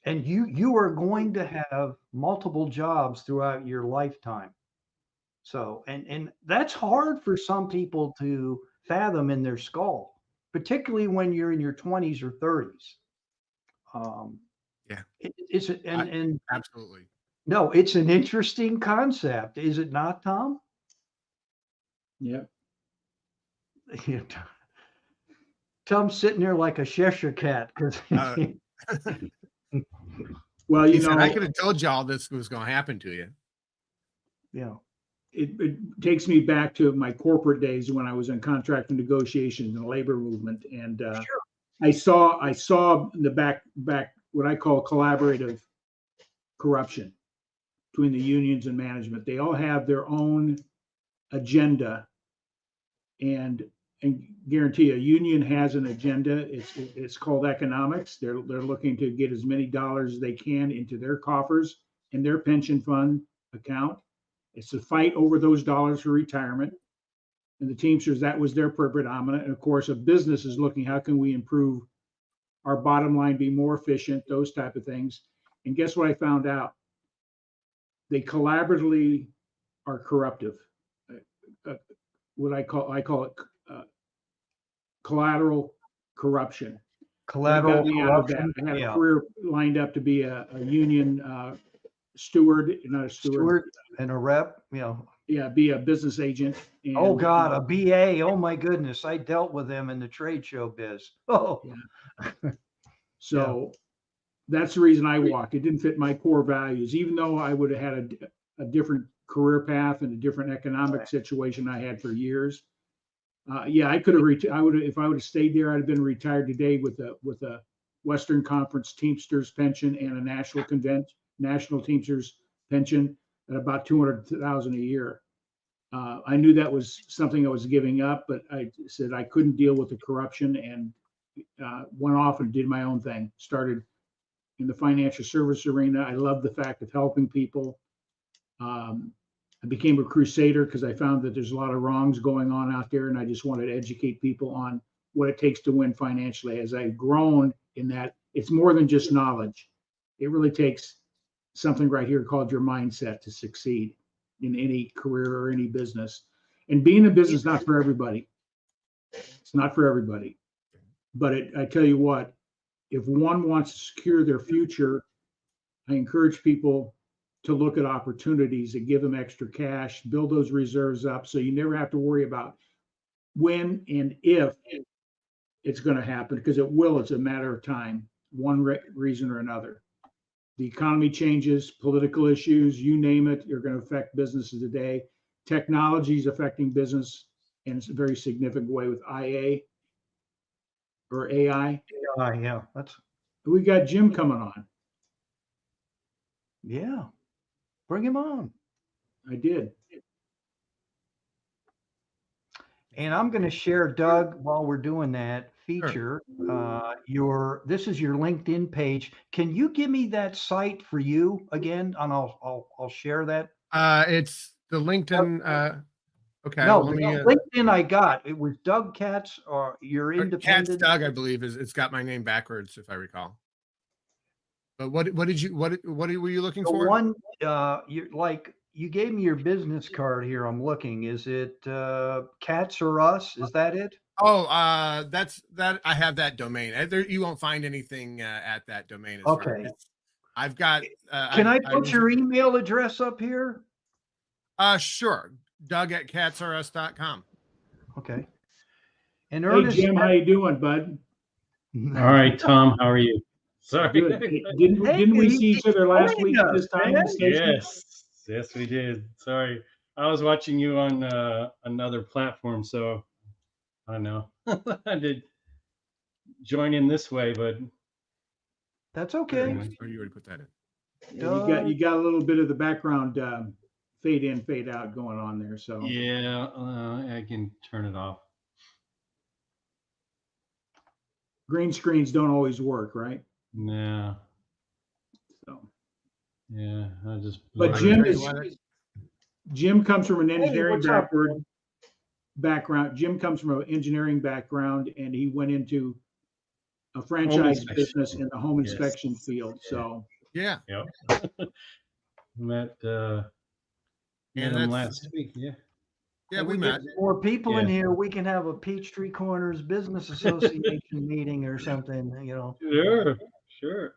And you are going to have multiple jobs throughout your lifetime. So, and that's hard for some people to fathom in their skull, particularly when you're in your 20s or 30s. Absolutely. No, it's an interesting concept, is it not, Tom? Yeah. Tom's sitting there like a Cheshire cat because. Well, I could have told you all this was going to happen to you. Yeah. It takes me back to my corporate days when I was in contract negotiations and labor movement, and Sure. I saw in the back what I call collaborative corruption between the unions and management. They all have their own agenda, and guarantee a union has an agenda. It's called economics. They're looking to get as many dollars as they can into their coffers and their pension fund account. It's a fight over those dollars for retirement. And the Teamsters, that was their predominant. And of course, a business is looking, how can we improve our bottom line, be more efficient, those type of things. And guess what I found out? They collaboratively are corruptive. What I call it collateral corruption. Collateral got me out of that. corruption. I had a Yeah. career lined up to be a union steward, not a steward. Steward and a rep, Yeah, be a business agent. And, Oh God, a BA. Oh my goodness. I dealt with them in the trade show biz. Oh, So that's the reason I walked. It didn't fit my core values, even though I would have had a different career path and a different economic situation I had for years. I could have. I would have, if I would have stayed there, I'd have been retired today with a Western Conference Teamsters pension and a national Teamsters pension at about $200,000 a year. I knew that was something I was giving up, but I said I couldn't deal with the corruption and went off and did my own thing. Started in the financial service arena. I love the fact of helping people. I became a crusader because I found that there's a lot of wrongs going on out there, and I just wanted to educate people on what it takes to win financially. As I've grown in that, it's more than just knowledge. It really takes something right here called your mindset to succeed in any career or any business. And being in business is not for everybody. It's not for everybody. But I tell you what, if one wants to secure their future, I encourage people to look at opportunities that give them extra cash, build those reserves up so you never have to worry about when and if it's going to happen, because it will. It's a matter of time, one reason or another. The economy changes, political issues, you name it, are going to affect businesses today. Technology is affecting business in a very significant way with IA or AI. yeah. We got Jim coming on. Yeah. Bring him on. I did. And I'm going to share, Doug, while we're doing that feature, this is your LinkedIn page. Can you give me that site for you again? And I'll share that. It's the LinkedIn. Okay. No, LinkedIn I got. It was Doug Katz, or your independent. Katz Doug, I believe, it's got my name backwards, if I recall. But what were you looking for? One, you gave me your business card here. I'm looking. Is it Katz or Us? Is that it? Oh, that's that. I have that domain. You won't find anything at that domain. Okay. I've got. Can I put your email address up here? Sure. Doug@katzrus.com. Okay. And Ernest, hey Jim, how you doing, bud? All right, Tom, how are you? Sorry. Didn't we see each other last week at this time? Yes, we did. Sorry, I was watching you on another platform, so I don't know. I did join in this way, but that's okay. Or you already put that in. Yeah, you got a little bit of the background fade in, fade out going on there. So yeah, I can turn it off. Green screens don't always work, right? No. So yeah, I just. But Jim comes from an engineering background. Jim comes from an engineering background, and he went into a franchise business in the home inspection field. So yeah. Yep. Met him last week. Yeah, we met. More people in here, we can have a Peachtree Corners Business Association meeting or something, Sure.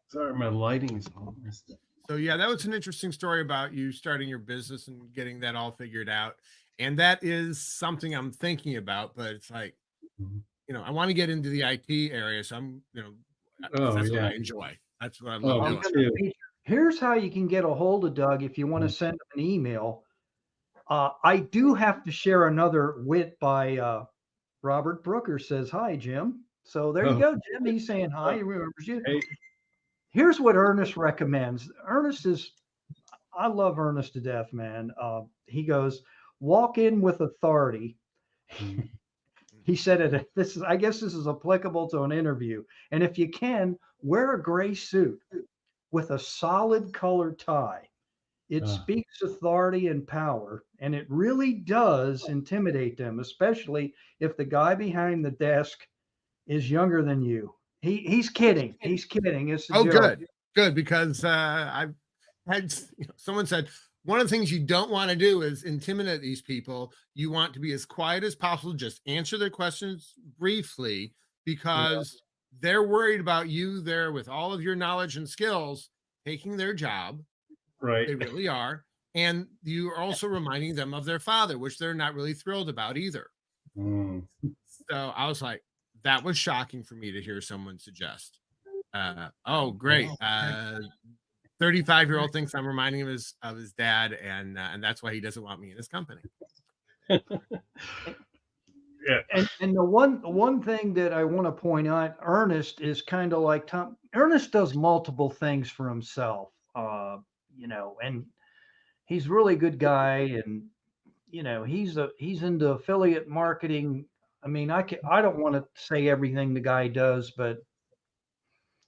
Sorry, my lighting's all messed up. So yeah, that was an interesting story about you starting your business and getting that all figured out. And that is something I'm thinking about, but it's like, I want to get into the IT area. So I'm, that's what I enjoy. That's what I love doing. Here's how you can get a hold of Doug if you want to send him an email. I do have to share another wit by Robert Brooker says, "Hi, Jim." So there you go, Jim. He's saying hi. He remembers you. Hey. Here's what Ernest recommends. I love Ernest to death, man. He goes, walk in with authority. He said it. I guess this is applicable to an interview. And if you can, wear a gray suit with a solid colored tie. It speaks authority and power, and it really does intimidate them, especially if the guy behind the desk is younger than you. He's kidding. He's kidding. It's a joke. Good, because I've had someone said one of the things you don't want to do is intimidate these people. You want to be as quiet as possible. Just answer their questions briefly, because they're worried about you there with all of your knowledge and skills taking their job. Right. They really are. And you are also reminding them of their father, which they're not really thrilled about either. Mm. So I was like, that was shocking for me to hear someone suggest. Oh, great. 35-year-old thinks I'm reminding him of his dad, and that's why he doesn't want me in his company. Yeah. And the one thing that I want to point out, Ernest is kind of like Tom. Ernest does multiple things for himself, and he's a really good guy, and he's into affiliate marketing. I mean, I don't want to say everything the guy does, but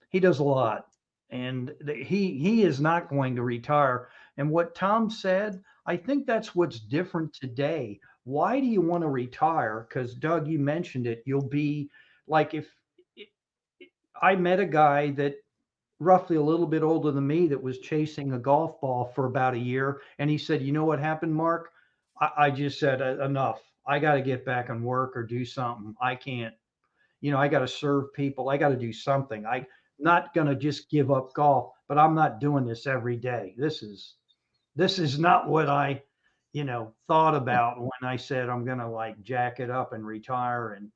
he does a lot, and he is not going to retire. And what Tom said, I think that's what's different today. Why do you want to retire? Because Doug, you mentioned it. You'll be like if I met a guy that roughly a little bit older than me that was chasing a golf ball for about a year, and he said, "You know what happened, Mark? I just said enough. I got to get back and work or do something. I can't. I got to serve people. I got to do something. I'm not going to just give up golf, but I'm not doing this every day. This is not what I, thought about when I said I'm going to like jack it up and retire. And,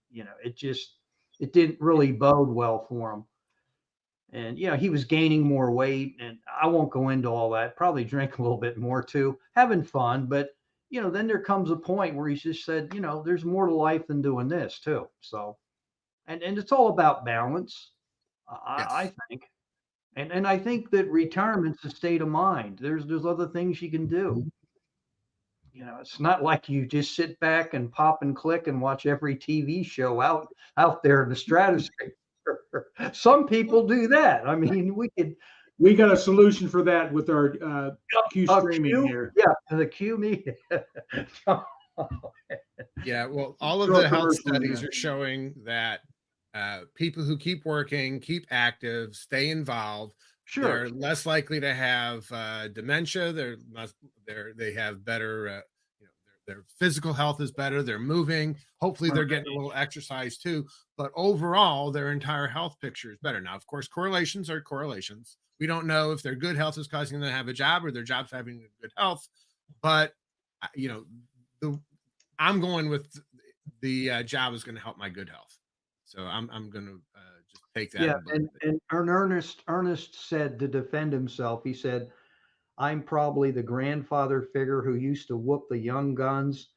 it didn't really bode well for him. And, he was gaining more weight, and I won't go into all that, probably drink a little bit more too, having fun. But, then there comes a point where he's just said, there's more to life than doing this too. So, and it's all about balance, I think. And I think that retirement's a state of mind. There's other things you can do. It's not like you just sit back and pop and click and watch every TV show out there in the stratosphere. Some people do that. I mean, we got a solution for that with our Q streaming Q, here. Yeah, the Q media. Yeah, well, all of the health studies are showing that people who keep working, keep active, stay involved, Sure, they're less likely to have dementia. They have better, their physical health is better. They're moving. Hopefully, they're getting a little exercise too. But overall, their entire health picture is better. Now, of course, correlations are correlations. We don't know if their good health is causing them to have a job or their job's having good health. But I'm going with the job is going to help my good health. So I'm going to just take that. Yeah, and Ernest said to defend himself, he said, "I'm probably the grandfather figure who used to whoop the young guns."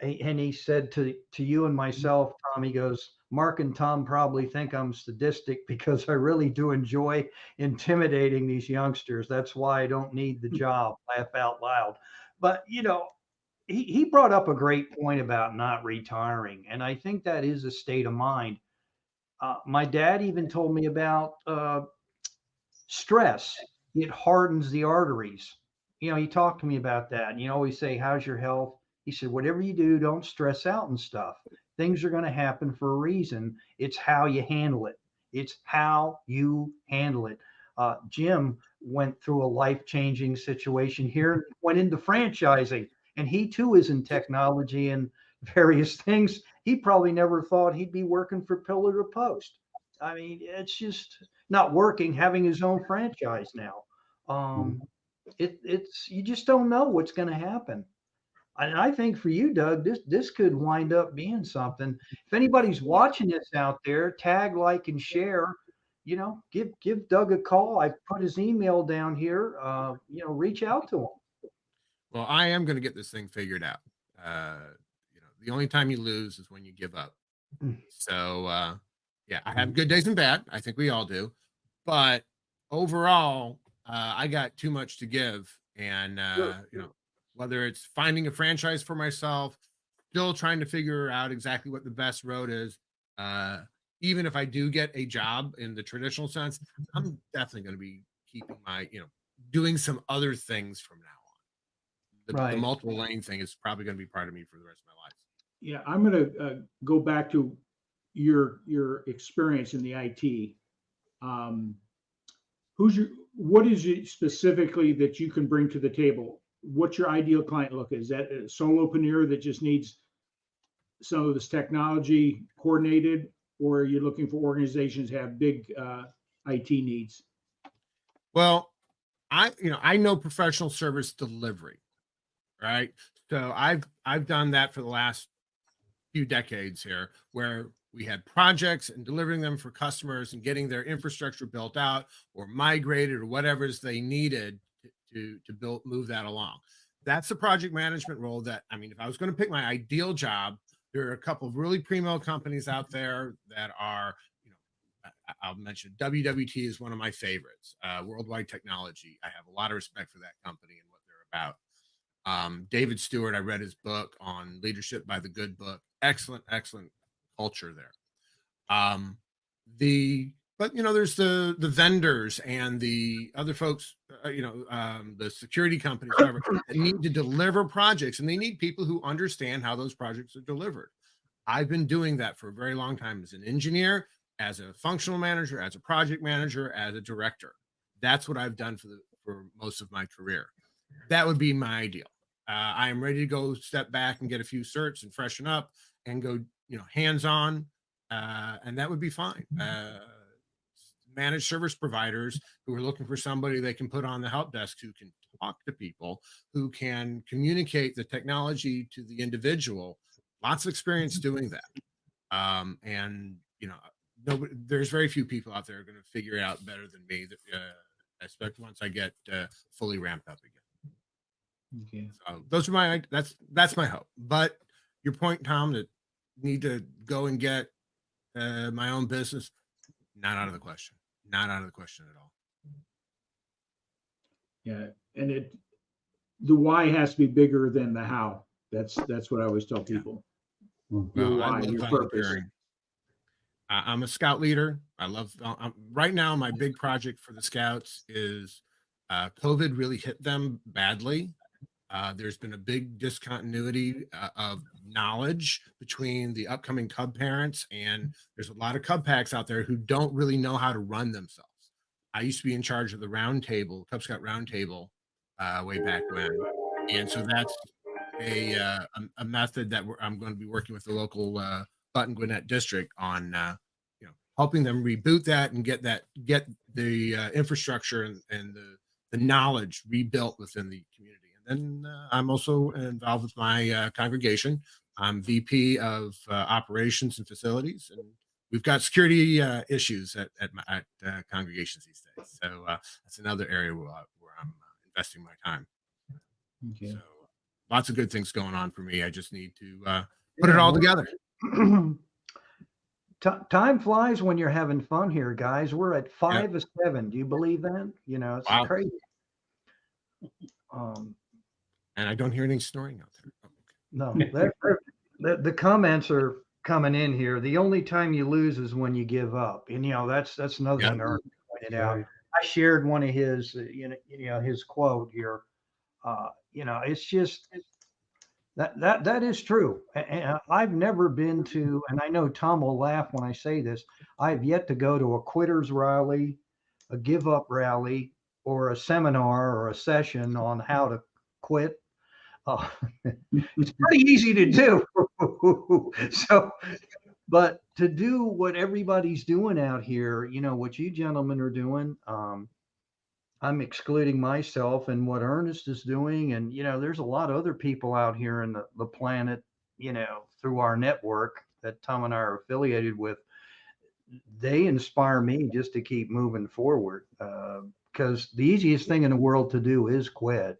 And he said to you and myself, Tom, he goes, "Mark and Tom probably think I'm sadistic because I really do enjoy intimidating these youngsters. That's why I don't need the job." Laugh out loud. But he brought up a great point about not retiring, and I think that is a state of mind. My dad even told me about stress. It hardens the arteries. He talked to me about that. And you always say, "How's your health?" He said, "Whatever you do, don't stress out and stuff. Things are going to happen for a reason. It's how you handle it. It's how you handle it." Jim went through a life-changing situation here, went into franchising, and he too is in technology and various things. He probably never thought he'd be working for pillar to post. I mean, it's just not working, having his own franchise now. It's you just don't know what's going to happen. And I think for you, Doug, this could wind up being something. If anybody's watching this out there, tag, like, and share. Give Doug a call. I put his email down here. Reach out to him. Well, I am going to get this thing figured out. The only time you lose is when you give up. So, yeah, I have good days and bad. I think we all do. But overall, I got too much to give. And, whether it's finding a franchise for myself, still trying to figure out exactly what the best road is. Even if I do get a job in the traditional sense, I'm definitely going to be keeping my, doing some other things from now on. The multiple lane thing is probably going to be part of me for the rest of my life. Yeah, I'm going to go back to your experience in the IT. What is it specifically that you can bring to the table? What's your ideal client look? Is that a solopreneur that just needs some of this technology coordinated, or are you looking for organizations that have big IT needs? Well, I know professional service delivery, right? So I've done that for the last few decades here, where we had projects and delivering them for customers and getting their infrastructure built out or migrated or whatever's they needed to move that along. That's the project management role that, I mean, if I was going to pick my ideal job, there are a couple of really primo companies out there that are, I'll mention WWT is one of my favorites. Worldwide Technology. I have a lot of respect for that company and what they're about. David Stewart, I read his book on Leadership by the Good Book. Excellent, excellent culture there. But there's the vendors and the other folks, the security companies, whatever, that need to deliver projects, and they need people who understand how those projects are delivered. I've been doing that for a very long time as an engineer, as a functional manager, as a project manager, as a director. That's what I've done for most of my career. That would be my ideal. I am ready to go step back and get a few certs and freshen up and go, hands-on, and that would be fine. Managed service providers who are looking for somebody they can put on the help desk who can talk to people, who can communicate the technology to the individual. Lots of experience doing that. And there's very few people out there going to figure it out better than me. Especially once I get fully ramped up again. Okay. So those are that's my hope. But your point, Tom, that need to go and get my own business, not out of the question. Not out of the question at all. Yeah, and the why has to be bigger than the how. That's what I always tell people. Well, Your I why, love your purpose. volunteering. I'm a scout leader. I love right now. My big project for the scouts is COVID really hit them badly. There's been a big discontinuity of knowledge between the upcoming Cub parents, and there's a lot of Cub packs out there who don't really know how to run themselves. I used to be in charge of the round table, Cub Scout round table, way back when, and so that's a method that I'm going to be working with the local Button Gwinnett district on, helping them reboot that and get the infrastructure and the knowledge rebuilt within the community. And then I'm also involved with my congregation. I'm VP of operations and facilities, and we've got security issues at congregations these days. So that's another area where I'm investing my time. Okay. So lots of good things going on for me. I just need to put it all together. Time flies when you're having fun here, guys. We're at 5 of 7. Do you believe that? It's Wow. crazy. And I don't hear any snoring out there. No, the comments are coming in here. The only time you lose is when you give up. And that's another thing Ern pointed out. I shared one of his, his quote here. It's just that is true. And I've never been to, and I know Tom will laugh when I say this, I've yet to go to a quitters rally, a give up rally, or a seminar or a session on how to quit. It's pretty easy to do. So, but to do what everybody's doing out here, what you gentlemen are doing, I'm excluding myself and what Ernest is doing. And, there's a lot of other people out here in the planet, through our network that Tom and I are affiliated with. They inspire me just to keep moving forward. Because the easiest thing in the world to do is quit.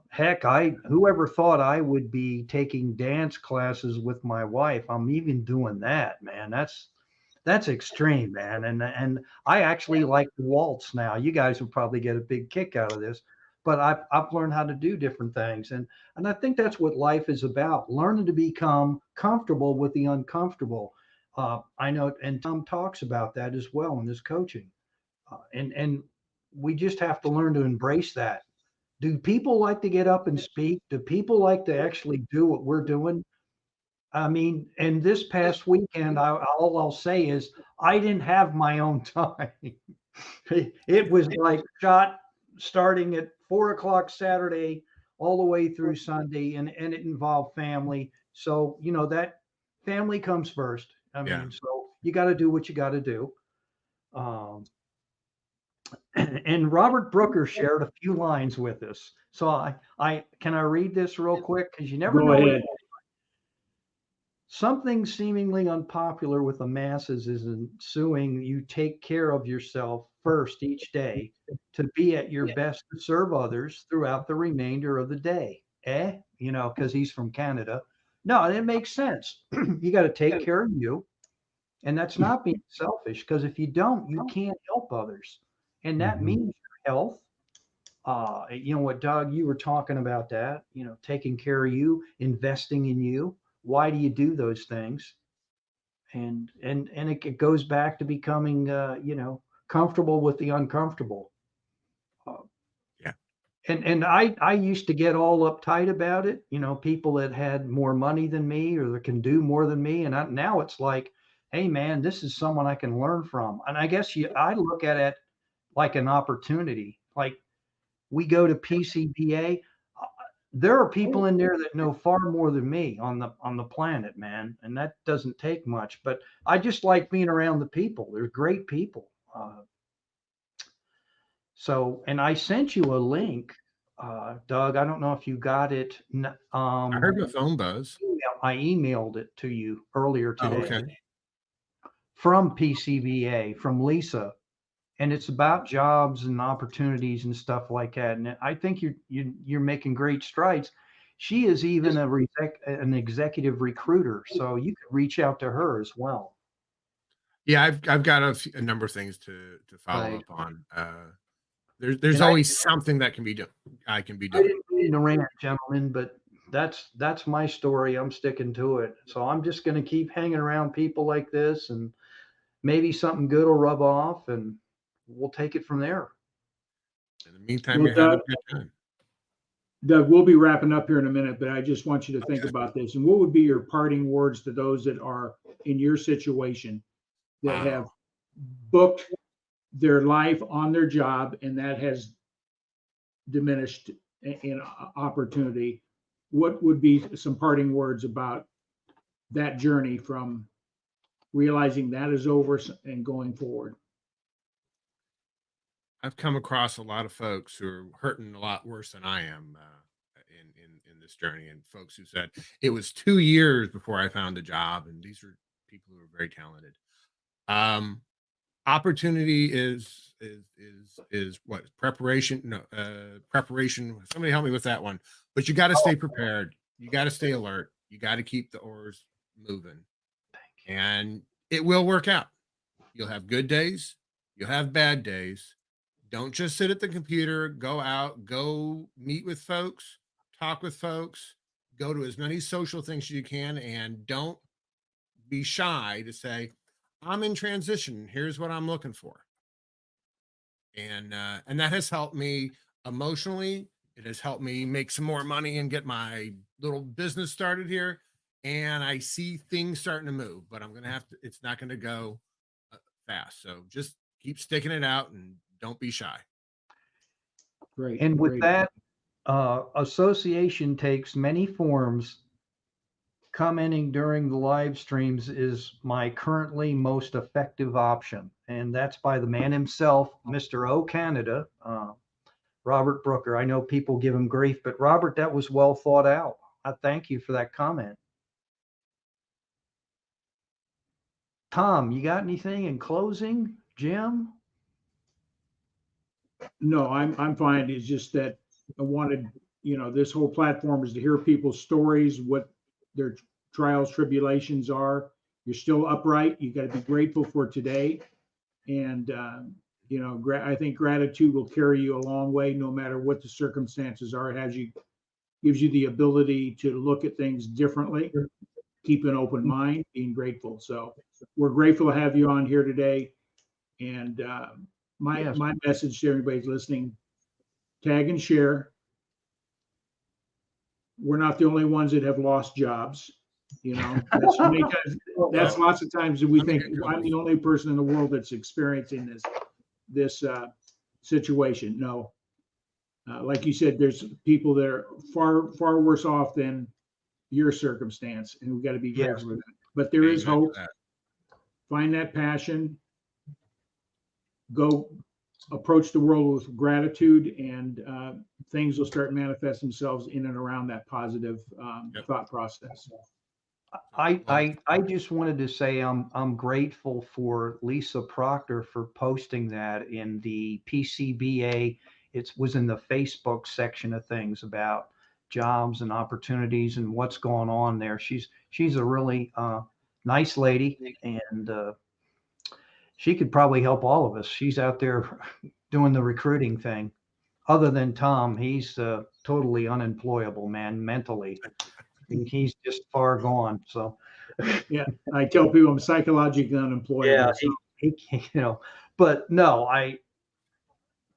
Heck, whoever thought I would be taking dance classes with my wife? I'm even doing that, man. That's extreme, man. And I actually like to waltz now. You guys will probably get a big kick out of this, but I've learned how to do different things. And I think that's what life is about, learning to become comfortable with the uncomfortable. I know, and Tom talks about that as well in his coaching. And we just have to learn to embrace that. Do people like to get up and speak? Do people like to actually do what we're doing? I mean, and this past weekend, all I'll say is I didn't have my own time. It was like shot starting at 4:00 Saturday all the way through Sunday, and it involved family. So, that family comes first. I Yeah. mean, so you got to do what you got to do. Um, and Robert Brooker shared a few lines with us. So I can I read this real quick because you never Go know. ahead. Something seemingly unpopular with the masses is ensuing. You take care of yourself first each day to be at your best to serve others throughout the remainder of the day. You know, because he's from Canada. No, it makes sense. You got to take care of you. And that's not being selfish because if you don't, you can't help others. And that Mhm. means your health. You know what, Doug, you were talking about that, you know, taking care of you, investing in you. Why do you do those things? And it goes back to becoming, you know, comfortable with the uncomfortable. Uh, Yeah. and I used to get all uptight about it, you know, people that had more money than me or that can do more than me. And now it's like, hey, man, this is someone I can learn from. And I guess I look at it like an opportunity. Like we go to PCBA. There are people in there that know far more than me on the planet, man, and that doesn't take much. But I just like being around the people. They're great people. So, and I sent you a link, Doug. I don't know if you got it. I heard the phone buzz. I emailed it to you earlier Oh, today okay. from PCBA, from Lisa, and it's about jobs and opportunities and stuff like that. And I think you're making great strides. She is even an executive recruiter, so you could reach out to her as well. Yeah, I've got a number of things to follow Right. up on. There's And always something that can be done. I can be I doing. didn't mean to rant, gentlemen, but that's my story. I'm sticking to it. So I'm just going to keep hanging around people like this, and maybe something good will rub off, and we'll take it from there. In the meantime, Well, you're having a good time. Doug, we'll be wrapping up here in a minute, but I just want you to think Okay. about this. And what would be your parting words to those that are in your situation that have Wow. booked their life on their job and that has diminished in opportunity? What would be some parting words about that journey from realizing that is over and going forward? I've come across a lot of folks who are hurting a lot worse than I am in this journey, and folks who said it was 2 years before I found a job, and these are people who are very talented. Um, Opportunity is what preparation? No, preparation. Somebody help me with that one. But you got to stay prepared. You got to stay alert. You got to keep the oars moving, and it will work out. You'll have good days. You'll have bad days. Don't just sit at the computer. Go out, go meet with folks, talk with folks, go to as many social things as you can, and don't be shy to say, I'm in transition. Here's what I'm looking for. And that has helped me emotionally. It has helped me make some more money and get my little business started here. And I see things starting to move, but I'm gonna have to. It's not gonna go fast. So just keep sticking it out and don't be shy. Great. And with Great. that, association takes many forms. Commenting during the live streams is my currently most effective option. And that's by the man himself, Mr. O Canada, Robert Brooker. I know people give him grief, but Robert, that was well thought out. I thank you for that comment. Tom, you got anything in closing? Jim? No, I'm fine. It's just that I wanted, this whole platform is to hear people's stories, what their trials, tribulations are. You're still upright. You got to be grateful for today. And, I think gratitude will carry you a long way, no matter what the circumstances are. It gives you the ability to look at things differently, keep an open mind, being grateful. So we're grateful to have you on here today. And my message to everybody's listening, tag and share. We're not the only ones that have lost jobs. That's lots of times that we think I'm the only person in the world that's experiencing this situation. No, like you said, there's people that are far, far worse off than your circumstance, and we've got to be grateful for that. But there is Amen to hope. that. find that passion, go approach the world with gratitude, and things will start manifesting themselves in and around that positive Yep. thought process. I just wanted to say I'm grateful for Lisa Proctor for posting that in the PCBA. It was in the Facebook section of things about jobs and opportunities and what's going on there. She's a really nice lady, and she could probably help all of us. She's out there doing the recruiting thing. Other than Tom, he's totally unemployable, man, mentally. He's just far gone. So Yeah, I tell people I'm psychologically unemployable. yeah, So but no,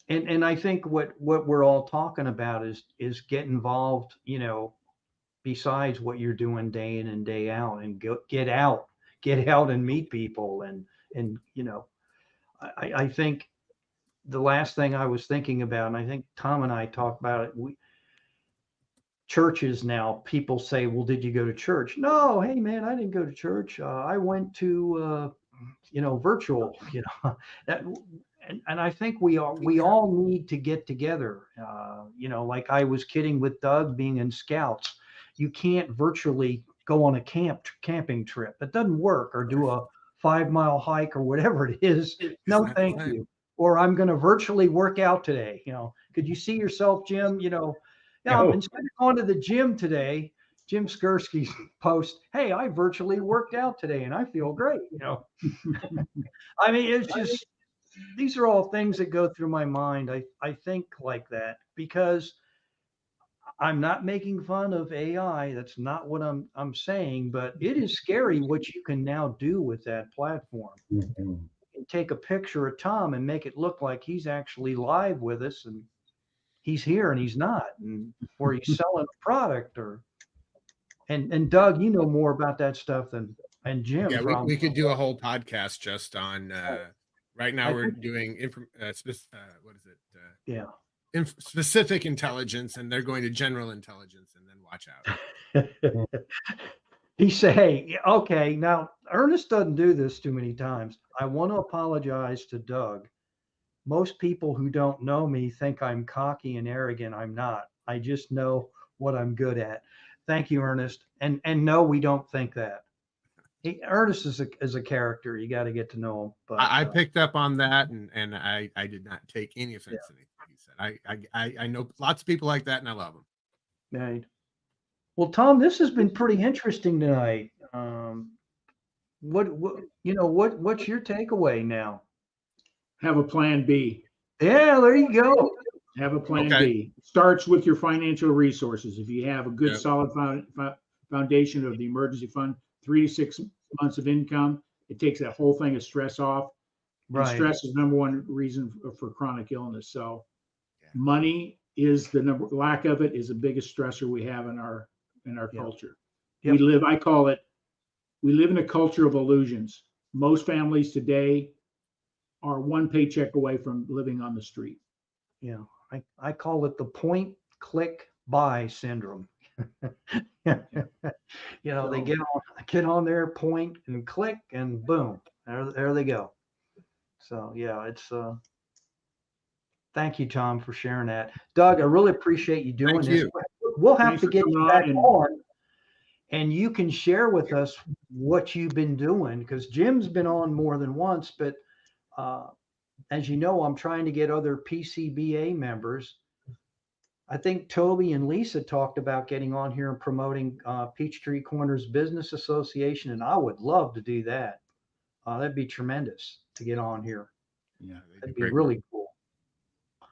and I think what we're all talking about is get involved, besides what you're doing day in and day out, and get out and meet people, and I think the last thing I was thinking about, and I think Tom and I talked about it, churches now, people say, well, did you go to church? No, hey man, I didn't go to church. I went to virtual, that, and I think we all need to get together. Like I was kidding with Doug being in Scouts. You can't virtually go on a camping trip. It doesn't work, or do a 5-mile hike or whatever it is. No, thank you. Or I'm going to virtually work out today. Could you see yourself, Jim? No. Instead of going to the gym today, Jim Skursky's post, hey, I virtually worked out today and I feel great. I mean, it's just, these are all things that go through my mind. I think like that because I'm not making fun of AI. That's not what I'm saying, but it is scary what you can now do with that platform. Mhm. You take a picture of Tom and make it look like he's actually live with us, and he's here and he's not, or he's selling a product, and Doug, you know more about that stuff than and Jim. Yeah, probably. we could do a whole podcast just on. Right now, I we're think- doing what is it? Yeah. Specific intelligence, and they're going to general intelligence, and then watch out. He said, hey, okay, now Ernest doesn't do this too many times. I want to apologize to Doug. Most people who don't know me think I'm cocky and arrogant. I'm not. I just know what I'm good at. Thank you, Ernest. And no, we don't think that. Ernest is a character. You got to get to know him. But I picked up on that, and I did not take any offense to anything he said. I know lots of people like that, and I love them. right. Well, Tom, this has been pretty interesting tonight. What's your takeaway now? have a plan B. Yeah, there you go. Have a plan Okay. B. Starts with your financial resources. If you have a good, Yep. solid foundation of the emergency fund, 3 to 6 months of income, it takes that whole thing of stress off. And Right. stress is number one reason for chronic illness. So Yeah. money is lack of it is the biggest stressor we have in our Yep. culture. Yep. We live in a culture of illusions. Most families today are one paycheck away from living on the street. Yeah, I call it the point, click, buy syndrome. They get on there, point and click, and boom, there they go. So yeah, it's thank you, Tom, for sharing that. Doug, I really appreciate you doing Thank this. you. We'll have Thanks to for get coming you on back and- on, and you can share with us what you've been doing, because Jim's been on more than once, but as you know, I'm trying to get other PCBA members. I think Toby and Lisa talked about getting on here and promoting Peachtree Corners Business Association, and I would love to do that. That'd be tremendous to get on here. Yeah, they do That'd be great really work. cool. So,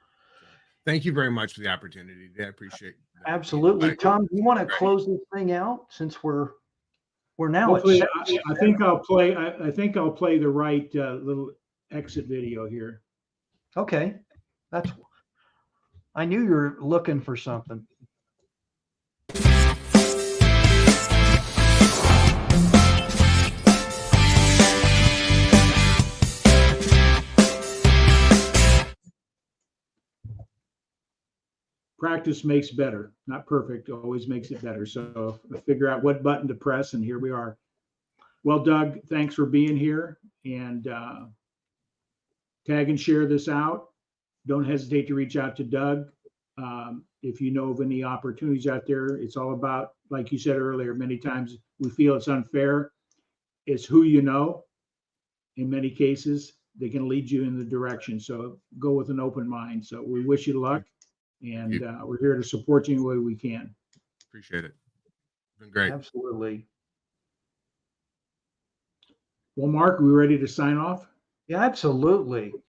thank you very much for the opportunity. I appreciate that. Absolutely. Bye. Tom, you want to Great. close this thing out since we're now Hopefully, at I think I'll play. I think I'll play the right little exit video here. okay. I knew you were looking for something. Practice makes better, not perfect, always makes it better. So figure out what button to press, and here we are. Well, Doug, thanks for being here, and tag and share this out. Don't hesitate to reach out to Doug. If you know of any opportunities out there, it's all about, like you said earlier, many times we feel it's unfair. It's who you know. In many cases, they can lead you in the direction. So go with an open mind. So we wish you luck, and we're here to support you in the way we can. Appreciate it. Been great. Absolutely. Well, Mark, are we ready to sign off? Yeah, absolutely.